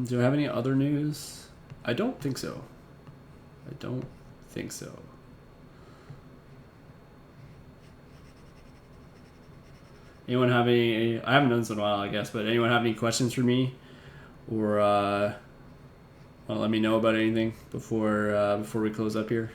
Do I have any other news? I don't think so. Anyone have any? I haven't done this in a while, I guess, but anyone have any questions for me, or let me know about anything before we close up here?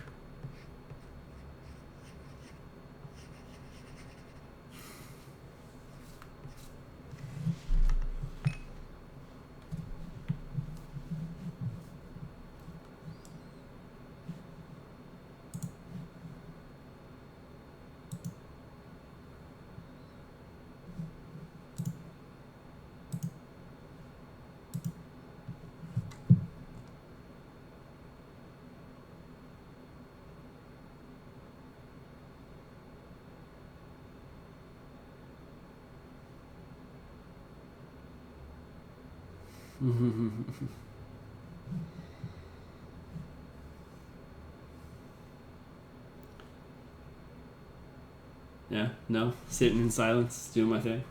Yeah, no, sitting in silence, doing my thing.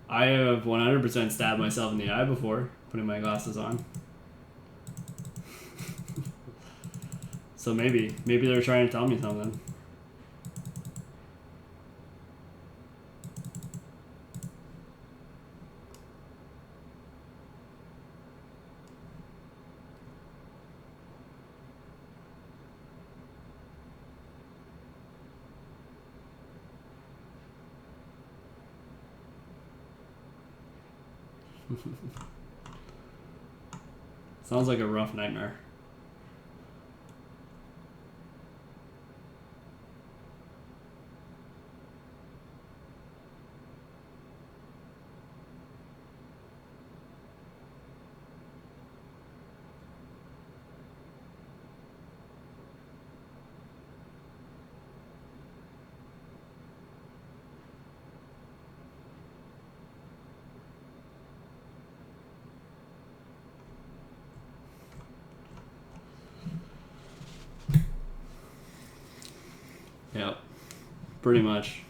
I have 100% stabbed myself in the eye before putting my glasses on. So maybe they're trying to tell me something. Sounds like a rough nightmare. Yep, pretty much.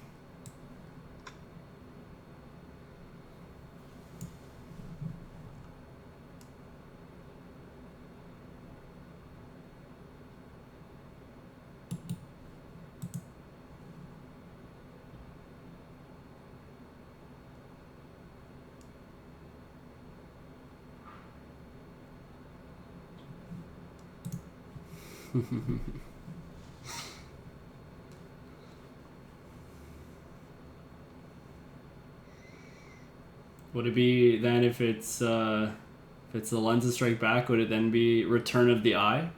Would it be then if it's the lenses strike back? Would it then be Return of the Eye?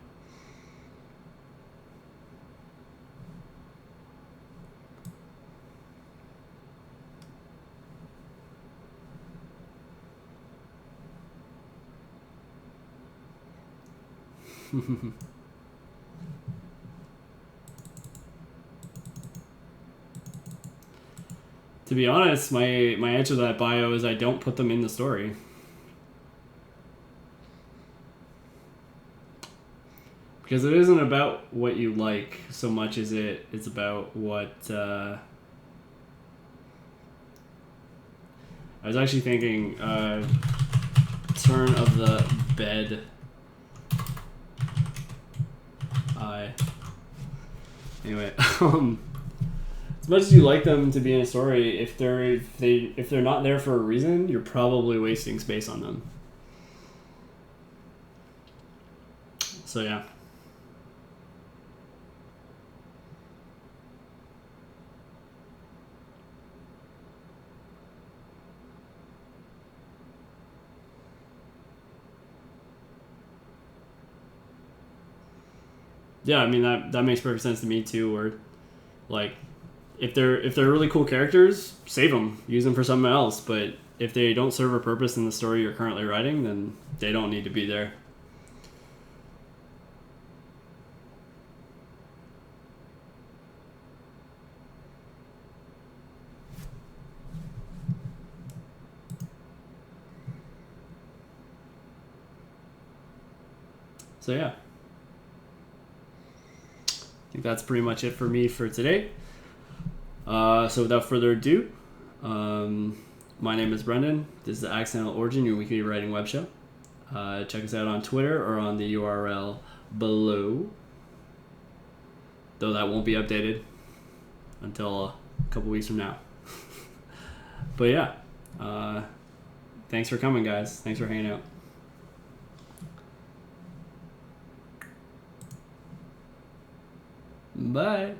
To be honest, my answer to that bio is I don't put them in the story. Because it isn't about what you like so much as it's about what... I was actually thinking turn of the bed eye. Anyway, as much as you like them to be in a story, if they're not there for a reason, you're probably wasting space on them. So yeah. Yeah, I mean that makes perfect sense to me too. Where like if they're really cool characters, save them, use them for something else. But if they don't serve a purpose in the story you're currently writing, then they don't need to be there. So yeah, I think that's pretty much it for me for today. So without further ado, my name is Brendan. This is the Accidental Origin, your weekly writing web show. Check us out on Twitter or on the URL below. Though that won't be updated until a couple weeks from now. But yeah, thanks for coming, guys. Thanks for hanging out. Bye.